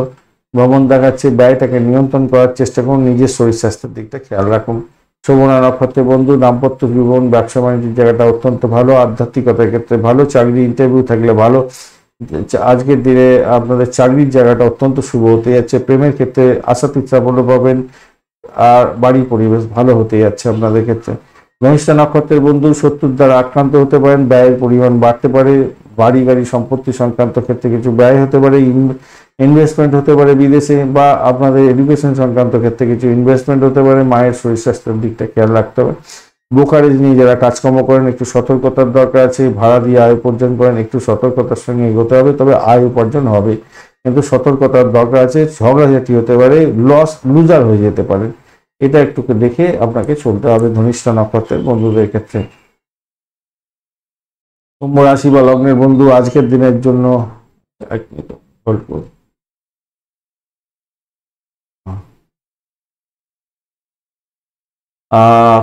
ভ্রমণ দেখাচ্ছে, ব্যয়টাকে নিয়ন্ত্রণ করার চেষ্টা করুন, নিজের শরীর স্বাস্থ্যের দিকটা খেয়াল রাখুন। শোভনা নক্ষত্রের বন্ধু দাম্পত্য জীবন, ব্যবসা বাণিজ্যের জায়গাটা অত্যন্ত ভালো। আধ্যাত্মিকতার ক্ষেত্রে ভালো, চাকরি ইন্টারভিউ থাকলে ভালো। আজকের দিনে আপনাদের চাকরির জায়গাটা অত্যন্ত শুভ হতে যাচ্ছে। প্রেমের ক্ষেত্রে আশাতীত সাফল্য পাবেন, আর বাড়ির পরিবেশ ভালো হতে যাচ্ছে আপনাদের ক্ষেত্রে। ধনিষ্ঠা নক্ষত্রের বন্ধু শত্রুর দ্বারা আক্রান্ত হতে পারেন, ব্যয়ের পরিমাণ বাড়তে পারে। বাড়ি গাড়ি সম্পত্তি সংক্রান্ত ক্ষেত্রে কিছু ব্যয় হতে পারে, ইনভেস্টমেন্ট হতে পারে বিদেশে, বা আপনাদের এডুকেশন সংক্রান্ত ক্ষেত্রে কিছু ইনভেস্টমেন্ট হতে পারে। মায়ের শরীর স্বাস্থ্যের দিকটা খেয়াল রাখতে হবে। ব্রোকারেজ নিয়ে যারা কাজকর্ম করেন একটু সতর্কতার দরকার আছে। ভাড়া দিয়ে আয় উপার্জন করেন, একটু সতর্কতার সঙ্গে এগোতে হবে, তবে আয় উপার্জন হবে, কিন্তু সতর্কতার দরকার আছে। ঝগড়াঝাটি হতে পারে, লুজার হয়ে যেতে পারে, এটা একটু দেখে আপনাকে চলতে হবে ধনিষ্ঠা নক্ষত্রের বন্ধুদের ক্ষেত্রে। কুম্ভ রাশি বা লগ্নের বন্ধু আজকের দিনের জন্য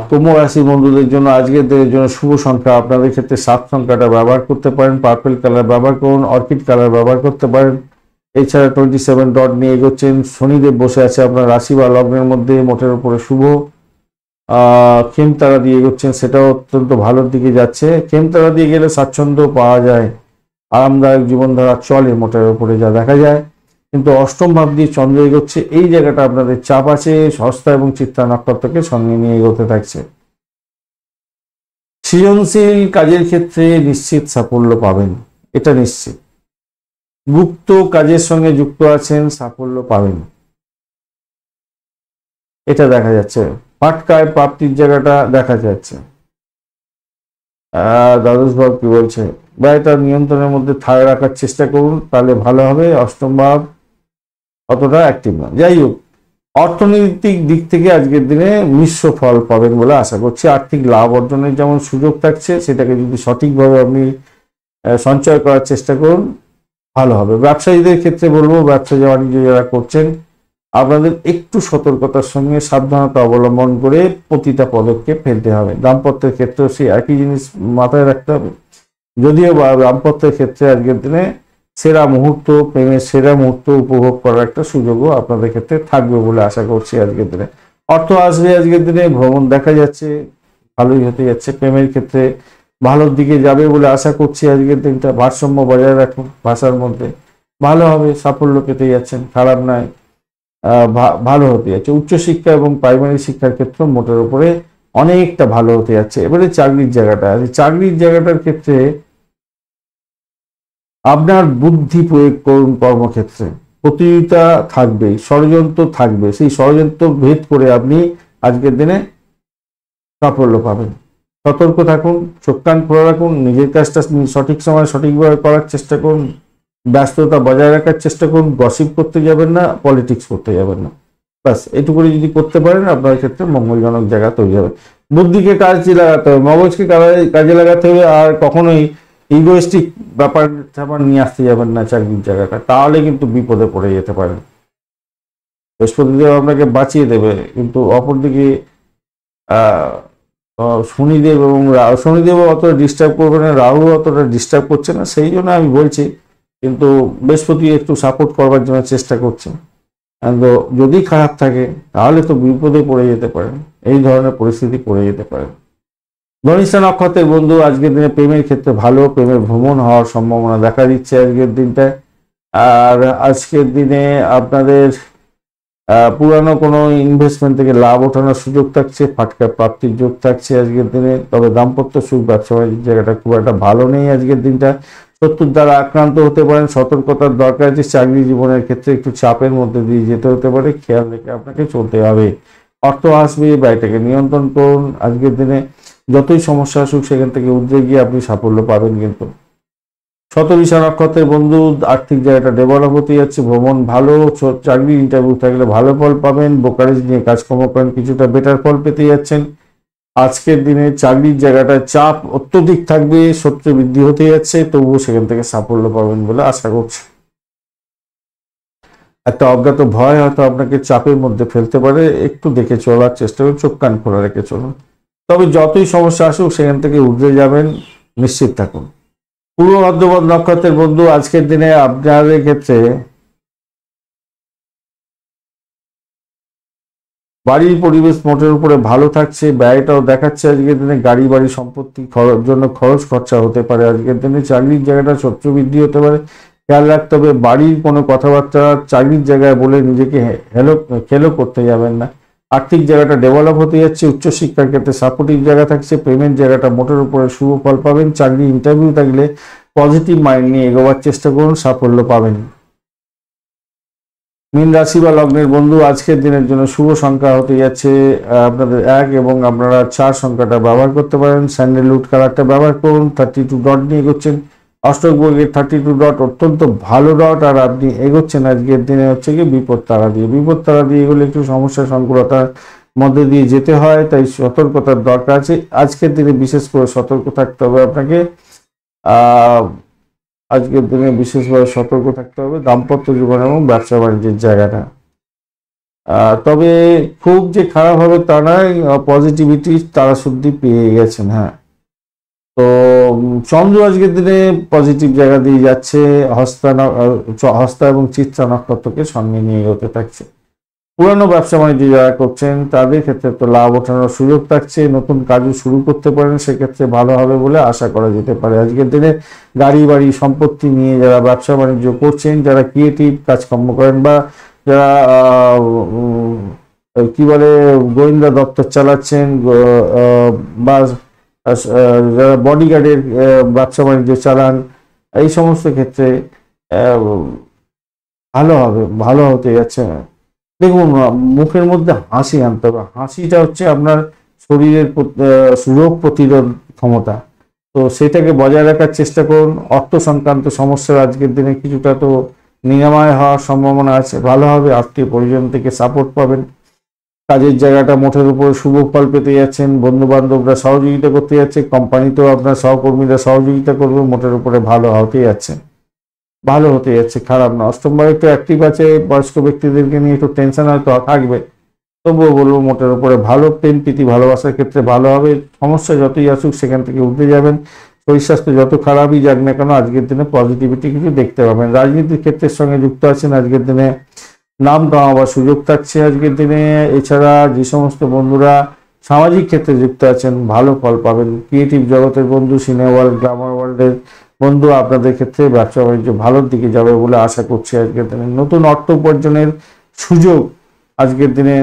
কুম্ভ রাশি বন্ধুদের জন্য আজকের দিনের জন্য শুভ সংখ্যা আপনাদের ক্ষেত্রে 7 সংখ্যাটা ব্যবহার করতে পারেন। পার্পল কালার ব্যবহার করুন, অর্কিড কালার ব্যবহার করতে পারেন। এছাড়া 27 ডট নিয়ে এগোচ্ছেন। শনিদেব বসে আছে আপনার রাশি বা লগ্নের মধ্যে, মোটের উপরে শুভ। খেমতারা দিয়ে এগোচ্ছেন, সেটাও অত্যন্ত ভালোর দিকে যাচ্ছে। খেমতারা দিয়ে গেলে স্বাচ্ছন্দ্য পাওয়া যায়, আরামদায়ক জীবনধারা চলে মোটের উপরে যা দেখা যায়। কিন্তু অষ্টম ভাব দিয়ে চন্দ্র এগোচ্ছে, এই জায়গাটা আপনাদের চাপ আছে। হস্তা এবং চিত্রা নক্ষত্রকে সঙ্গে নিয়ে এগোতে থাকছে। সৃজনশীল কাজের ক্ষেত্রে নিশ্চিত সাফল্য পাবেন, এটা নিশ্চিত। গুপ্ত কাজের সঙ্গে যুক্ত আছেন, সাফল্য পাবেন, এটা দেখা যাচ্ছে। ফাটকায় প্রাপ্তির জায়গাটা দেখা যাচ্ছে। দ্বাদশ ভাব কি বলছে, ব্যয়টা নিয়ন্ত্রণের মধ্যে রাখার চেষ্টা করুন, তাহলে ভালো হবে। অষ্টম ভাব অতটা অ্যাক্টিভ না, যাই হোক অর্থনৈতিক দিক থেকে আজকের দিনে মিশ্র ফল পাবেন বলে আশা করছি। আর্থিক লাভ অর্জনের যেমন সুযোগ থাকছে, সেটাকে যদি সঠিকভাবে আপনি সঞ্চয় করার চেষ্টা করুন, ভালো হবে। ব্যবসায়ীদের ক্ষেত্রে বলবো, ব্যবসা বাণিজ্য যারা করছেন, আপনাদের একটু সতর্কতার সঙ্গে সাবধানতা অবলম্বন করে প্রতিটা পদক্ষেপ ফেলতে হবে। দাম্পত্যের ক্ষেত্রেও সেই একই জিনিস মাথায় রাখতে হবে। যদিও দাম্পত্যের ক্ষেত্রে আজকের দিনে সেরা মুহূর্ত, প্রেমের সেরা মুহূর্ত উপভোগ করার একটা সুযোগও আপনাদের ক্ষেত্রে থাকবে বলে আশা করছি আজকের দিনে। অর্থ আসবে আজকের দিনে, ভ্রমণ দেখা যাচ্ছে, ভালোই হতে যাচ্ছে। প্রেমের ক্ষেত্রে ভালোর দিকে যাবে বলে আশা করছি আজকের দিনটা। ভারসাম্য বজায় রাখুন ভাষার মধ্যে, ভালো হবে, সাফল্য পেতে যাচ্ছেন, খারাপ নয়, ভালো হতে যাচ্ছে। উচ্চশিক্ষা এবং প্রাইমারি শিক্ষার ক্ষেত্রে মোটের উপরে অনেকটা ভালো হতে যাচ্ছে। এবারে চাকরির জায়গাটা, চাকরির জায়গাটার ক্ষেত্রে আপনার বুদ্ধি প্রয়োগ করুন। কর্মক্ষেত্রে প্রতিযোগিতা থাকবে, ষড়যন্ত্র থাকবে, সেই ষড়যন্ত্র ভেদ করে আপনি আজকের দিনে সাফল্য পাবেন। সতর্ক থাকুন, চোখ কান খোলা রাখুন, নিজের কাজটা সঠিক সময় সঠিকভাবে করার চেষ্টা করুন, ব্যস্ততা বজায় রাখার চেষ্টা করুন, গসিপ করতে যাবেন না, পলিটিক্স করতে যাবেন না। ব্যাস এটুকুনি যদি করতে পারেন, আপনার ক্ষেত্রে মঙ্গলজনক জায়গা তৈরি হবে। বুদ্ধিকে কাজে লাগাতে হবে, মগজকে কাজে লাগাতে হবে, আর কখনোই ইগোয়েস্টিক ব্যাপার নিয়ে আসতে যাবেন না চাকরির জায়গাটা, তাহলে কিন্তু বিপদে পড়ে যেতে পারেন। বৃহস্পতিদেব আপনাকে বাঁচিয়ে দেবে, কিন্তু অপরদিকে শনিদেব এবং শনিদেবও অতটা ডিস্টার্ব করবে না, রাহু অতটা ডিস্টার্ব করছে না, সেই জন্য আমি বলছি। কিন্তু বৃহস্পতি একটু সাপোর্ট করবার জন্য চেষ্টা করছে। তো যদি খারাপ থাকে তাহলে তো বিপদে পড়ে যেতে পারেন, এই ধরনের পরিস্থিতি পড়ে যেতে পারেন। ধনিষ্ঠা নক্ষত্রের বন্ধু, আজকের দিনে প্রেমের ক্ষেত্রে ভালো, প্রেমের ভ্রমণ হওয়ার সম্ভাবনা দেখা দিচ্ছে আজকের দিনটায়। আর আজকের দিনে আপনাদের পুরানো কোনো ইনভেস্টমেন্ট থেকে লাভ ওঠানোর সুযোগ থাকছে, ফাটকা প্রাপ্তির যোগ থাকছে আজকের দিনে। তবে দাম্পত্য সুখ, ব্যবসা বাণিজ্যের জায়গাটা খুব একটা ভালো নেই আজকের দিনটা। শত্রুর দ্বারা আক্রান্ত হতে পারেন, সতর্কতার দরকার আছে। চাকরি জীবনের ক্ষেত্রে একটু চাপের মধ্যে দিয়ে যেতে হতে পারে, খেয়াল রেখে আপনাকে চলতে হবে। অর্থ আসবে, ব্যয়টাকে নিয়ন্ত্রণ করুন। আজকের দিনে যতই সমস্যা আসুক, সেখান থেকে উদ্রে গিয়ে আপনি সাফল্য পাবেন। কিন্তু শতবিশা নক্ষত্রের বন্ধু, আর্থিক জায়গাটা ডেভেলপ হতে যাচ্ছে, ভ্রমণ ভালো, চাকরি ইন্টারভিউ থাকলে ভালো ফল পাবেন, ব্রোকারেজ নিয়ে কাজকর্ম করেন, কিছুটা বেটার ফল পেতে যাচ্ছেন। আজকের দিনে চাকরির জায়গাটা চাপ অত্যধিক থাকবে, শত্রু বৃদ্ধি হতে যাচ্ছে, তবুও সেখান থেকে সাফল্য পাবেন বলে আশা করছি। একটা অজ্ঞাত ভয় হয়তো আপনাকে চাপের মধ্যে ফেলতে পারে, একটু দেখে চলার চেষ্টা করুন, চোখ কান খোলা রেখে চলুন। তবে যতই সমস্যা আসুক, সেখান থেকে উঠে যাবেন, নিশ্চিত থাকুন। পূর্ব ভাদ্রপদ নক্ষত্রের বন্ধু, আজকের দিনে আপনাদের ক্ষেত্রে বাড়ির পরিবেশ মোটের উপরে ভালো থাকছে, ব্যয়টাও দেখাচ্ছে আজকের দিনে। গাড়ি বাড়ি সম্পত্তি জন্য খরচ খরচা হতে পারে আজকের দিনে। চাকরির জায়গাটা শত্রু বৃদ্ধি হতে পারে, খেয়াল রাখতে হবে। বাড়ির কোনো কথাবার্তা চাকরির জায়গায় বলে নিজেকে খেলো করতে যাবেন না। আর্থিক জায়গাটা ডেভেলপ হতে যাচ্ছে, উচ্চশিক্ষার ক্ষেত্রে সাপোর্টিভ জায়গা থাকছে, পেমেন্ট জায়গাটা মোটের উপরে শুভ ফল পাবেন। চাকরি ইন্টারভিউ থাকলে পজিটিভ মাইন্ড নিয়ে এগোবার চেষ্টা করুন, সাফল্য পাবেন। মীন রাশি বা লগ্নের বন্ধু, আজকের দিনের জন্য শুভ সংখ্যা হতে যাচ্ছে আপনাদের 1, এবং আপনারা 4 সংখ্যাটা ব্যবহার করতে পারেন। স্যান্ডেলউড কালারটা ব্যবহার করুন। 32 ডট নিয়ে এগোচ্ছেন। অষ্টক বর্গের 32 ডট অত্যন্ত ভালো ডট, আর আপনি এগোচ্ছেন আজকের দিনে হচ্ছে কি বিপদ তারা দিয়ে। বিপদ তারা দিয়ে এগুলো একটু সমস্যা সংকুলতার মধ্যে দিয়ে যেতে হয়, তাই সতর্কতার দরকার আছে। আজকের দিনে বিশেষ করে সতর্ক থাকতে হবে আপনাকে। আজকের দিনে বিশেষভাবে সতর্ক থাকতে হবে দাম্পত্য জীবন এবং ব্যবসা বাণিজ্যের জায়গাটা। তবে খুব যে খারাপ হবে তা নয়, পজিটিভিটি তারা শুদ্ধি পেয়ে গেছেন। হ্যাঁ, তো চন্দ্র আজকের দিনে পজিটিভ জায়গা দিয়ে যাচ্ছে, হস্তা এবং চিত্রা নক্ষত্রকে সঙ্গে নিয়ে এগোতে থাকছে। পুরানো ব্যবসা বাণিজ্য যারা করছেন তাদের ক্ষেত্রে তো লাভ ওঠানোর সুযোগ থাকছে, নতুন কাজও শুরু করতে পারেন, সেক্ষেত্রে ভালো হবে বলে আশা করা যেতে পারে। আজকের দিনে গাড়ি বাড়ি সম্পত্তি নিয়ে যারা ব্যবসা বাণিজ্য করছেন, যারা ক্রিয়েটিভ কাজকর্ম করেন, বা যারা কি বলে গোয়েন্দা দপ্তর চালাচ্ছেন, বা যারা বডিগার্ডের ব্যবসা বাণিজ্য চালান, এই সমস্ত ক্ষেত্রে ভালো হবে, ভালো হতে যাচ্ছে। দেখুন, মুখের মধ্যে হাসি আনতে হবে। হাসিটা হচ্ছে আপনার শরীরের রোগ প্রতিরোধ ক্ষমতা, তো সেটাকে বজায় রাখার চেষ্টা করুন। অর্থ সংক্রান্ত সমস্যার আজকের দিনে কিছুটা তো নিরাময় হওয়ার সম্ভাবনা আছে, ভালো হবে। আত্মীয় পরিজন থেকে সাপোর্ট পাবেন। কাজের জায়গাটা মোটের উপরে শুভ ফল পেতে যাচ্ছেন। বন্ধু বান্ধবরা সহযোগিতা করতে যাচ্ছে, কোম্পানিতেও আপনার সহকর্মীরা সহযোগিতা করবে, মোটের উপরে ভালো হতে যাচ্ছে, ভালো হতে যাচ্ছে, খারাপ না। অষ্টম ভাবে একটু অ্যাক্টিভ আছে, বয়স্ক ব্যক্তিদেরকে নিয়ে একটু টেনশন হয়তো থাকবে, তবুও বলবো মোটের উপরে ভালো। প্রেম প্রীতি ভালোবাসার ক্ষেত্রে ভালো হবে। সমস্যা যতই আসুক সেখান থেকে উঠে যাবেন। শরীর স্বাস্থ্য যত খারাপই যাক না কেন আজকের দিনে পজিটিভিটি কিছু দেখতে পাবেন। রাজনীতির ক্ষেত্রের সঙ্গে যুক্ত আছেন আজকের দিনে, নাম কামাবার সুযোগ থাকছে আজকের দিনে। এছাড়া যে সমস্ত বন্ধুরা সামাজিক ক্ষেত্রে যুক্ত আছেন ভালো ফল পাবেন। ক্রিয়েটিভ জগতের বন্ধু, সিনেমা ওয়ার্ল্ড, গ্ল্যামার ওয়ার্ল্ডের বন্ধু আপনাদের ক্ষেত্রে ব্যবসা বাণিজ্য ভালোর দিকে যাবে বলে আশা করছি আজকের দিনে। নতুন অর্থ উপার্জনের সুযোগ আজকের দিনে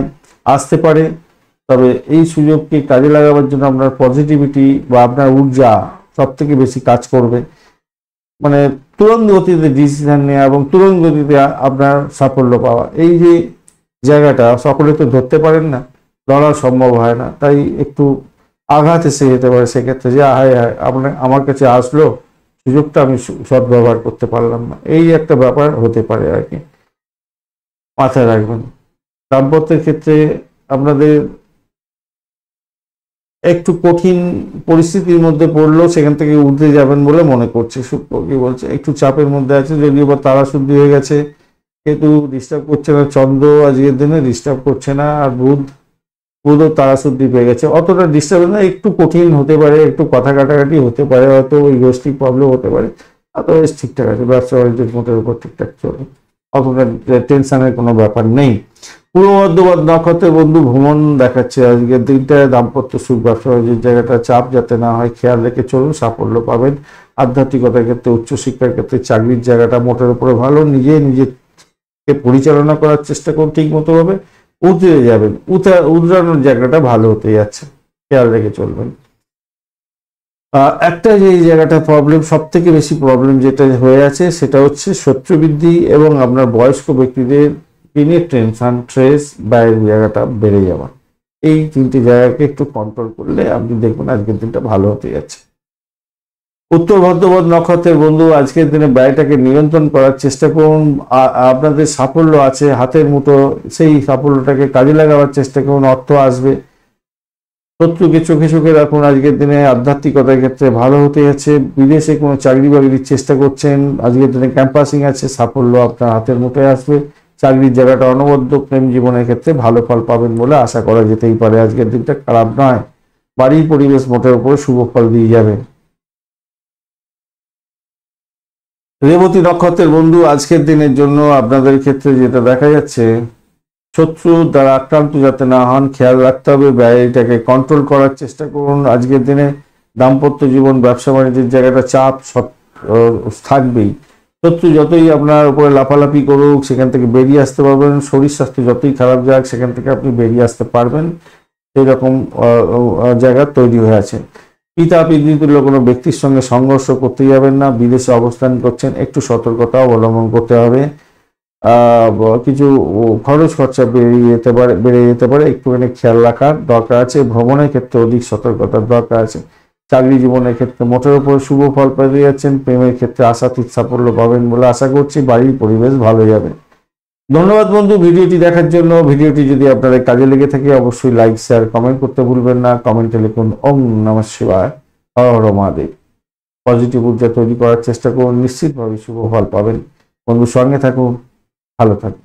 আসতে পারে, তবে এই সুযোগকে কাজে লাগাবার জন্য আপনার পজিটিভিটি বা আপনার ঊর্জা সব থেকে বেশি কাজ করবে। মানে তুরন্ত গতিতে ডিসিশন নেওয়া এবং তুরন্ত গতিতে আপনার সাফল্য পাওয়া, এই যে জায়গাটা সকলে তো ধরতে পারেন না, ধরা সম্ভব হয় না। তাই একটু আঘাত এসে যেতে পারে সেক্ষেত্রে, যে হায় হায় আপনার আমার কাছে আসলো সুযোগটা, আমি সদ্ব্যবহার করতে পারলাম না, এই একটা ব্যাপার হতে পারে আর কি, মাথায় রাখবেন। দাম্পত্যের ক্ষেত্রে আপনাদের একটু কঠিন পরিস্থিতির মধ্যে পড়লেও সেখান থেকে উঠে যাবেন বলে মনে করছে। শুক্র কি বলছে, একটু চাপের মধ্যে আছে, যদিও বা তারা শুদ্ধি হয়ে গেছে, কিন্তু ডিস্টার্ব করছে না। চন্দ্র আজকের দিনে ডিস্টার্ব করছে না, আর বুধও তারা শুদ্ধি পেয়ে গেছে, অতটা ডিস্টার্ব না। একটু কঠিন হতে পারে, একটু কথা কাটাকাটি হতে পারে, হয়তো ইগোস্টিক প্রবলেম হতে পারে, আদারওয়াইজ ঠিকঠাক আছে। ব্যবসা বাণিজ্যের মোটের উপর ঠিকঠাক চলে, অতটা টেনশনের কোনো ব্যাপার নেই। পূর্ব বর্ধমান নক্ষত্রের বন্ধু ভ্রমণ দেখাচ্ছে আজকের দিনটায়। দাম্পত্য সুখ, ব্যবসা বাণিজ্যের জায়গাটা চাপ যাতে না হয় খেয়াল রেখে চলুন, সাফল্য পাবেন। আধ্যাত্মিকতার ক্ষেত্রে, উচ্চশিক্ষার ক্ষেত্রে, চাকরির জায়গাটা মোটের উপরে ভালো। নিজেকে পরিচালনা করার চেষ্টা করুন ঠিক মতো ভাবে, উতরে যাবেন। উতরানোর জায়গাটা ভালো হতে যাচ্ছে, খেয়াল রেখে চলবেন। একটা যে জায়গাটা প্রবলেম, সব থেকে বেশি প্রবলেম যেটা হয়ে আছে সেটা হচ্ছে শত্রু বৃদ্ধি এবং আপনার বয়স্ক ব্যক্তিদের নিয়ে টেনশন, স্ট্রেস, ব্যয়ের জায়গাটা বেড়ে যাওয়া। এই তিনটি জায়গাকে একটু কন্ট্রোল করলে আপনি দেখবেন আজকের দিনটা ভালো হতে যাচ্ছে। উত্তর ভাদ্রপদ নক্ষত্রের বন্ধু আজকের দিনে ব্যয়টাকে নিয়ন্ত্রণ করার চেষ্টা করুন। আপনাদের সাফল্য আছে হাতের মুঠো, সেই সাফল্যটাকে কাজে লাগাবার চেষ্টা করুন, অর্থ আসবে। শত্রুকে চোখে চোখে রাখুন। আজকের দিনে আধ্যাত্মিকতার ক্ষেত্রে ভালো হতে যাচ্ছে। বিদেশে কোনো চাকরি বাকরির চেষ্টা করছেন, আজকের দিনে ক্যাম্পাসিং আছে, সাফল্য আপনার হাতের মুঠোয় আসবে। চাকরির জায়গাটা অনবদ্য। প্রেম জীবনের ক্ষেত্রে ভালো ফল পাবেন বলে আশা করা যেতেই পারে। আজকের দিনটা খারাপ নয়, বাড়ির পরিবেশ মোটের উপরে শুভ ফল দিয়ে যাবে। রেবতী নক্ষত্রের বন্ধু আজকের দিনের জন্য আপনাদের ক্ষেত্রে যেটা দেখা যাচ্ছে, শত্রু দ্বারা আক্রান্ত যাতে না হন খেয়াল রাখতে হবে। ব্যয়টাকে কন্ট্রোল করার চেষ্টা করুন। আজকের দিনে দাম্পত্য জীবন, ব্যবসা বাণিজ্যের জায়গাটা চাপ থাকবেই। শত্রু যতই আপনার উপরে লাফালাফি করুক সেখান থেকে বেরিয়ে আসতে পারবেন। শরীর স্বাস্থ্য যতই খারাপ যাক সেখান থেকে আপনি বেরিয়ে আসতে পারবেন, এইরকম জায়গা তৈরি হয়ে আছে। পিতা পিতৃতুল্য কোনো ব্যক্তির সঙ্গে সংঘর্ষ করতে যাবেন না। বিদেশে অবস্থান করছেন, একটু সতর্কতা অবলম্বন করতে হবে। কিছু খরচ খরচা বেড়ে যেতে পারে, একটুখানি খেয়াল রাখার দরকার আছে। ভ্রমণের ক্ষেত্রে অধিক সতর্কতার দরকার আছে। চাকরি জীবনের ক্ষেত্রে মোটের উপর শুভ ফল পেয়ে যাচ্ছেন। প্রেমের ক্ষেত্রে আশাতীত সাফল্য পাবেন বলে আশা করছি। বাড়ির পরিবেশ ভালো যাবে। ধন্যবাদ বন্ধু ভিডিওটি দেখার জন্য। ভিডিওটি যদি আপনাদের কাজে লেগে থাকে অবশ্যই লাইক, শেয়ার, কমেন্ট করতে ভুলবেন না। কমেন্টে লিখুন ওম নমঃ শিবায়, হর হর মহাদেব। পজিটিভ ঊর্জা তৈরি করার চেষ্টা করুন, নিশ্চিতভাবে শুভ ফল পাবেন। বন্ধুর সঙ্গে থাকুন, ভালো থাকুন।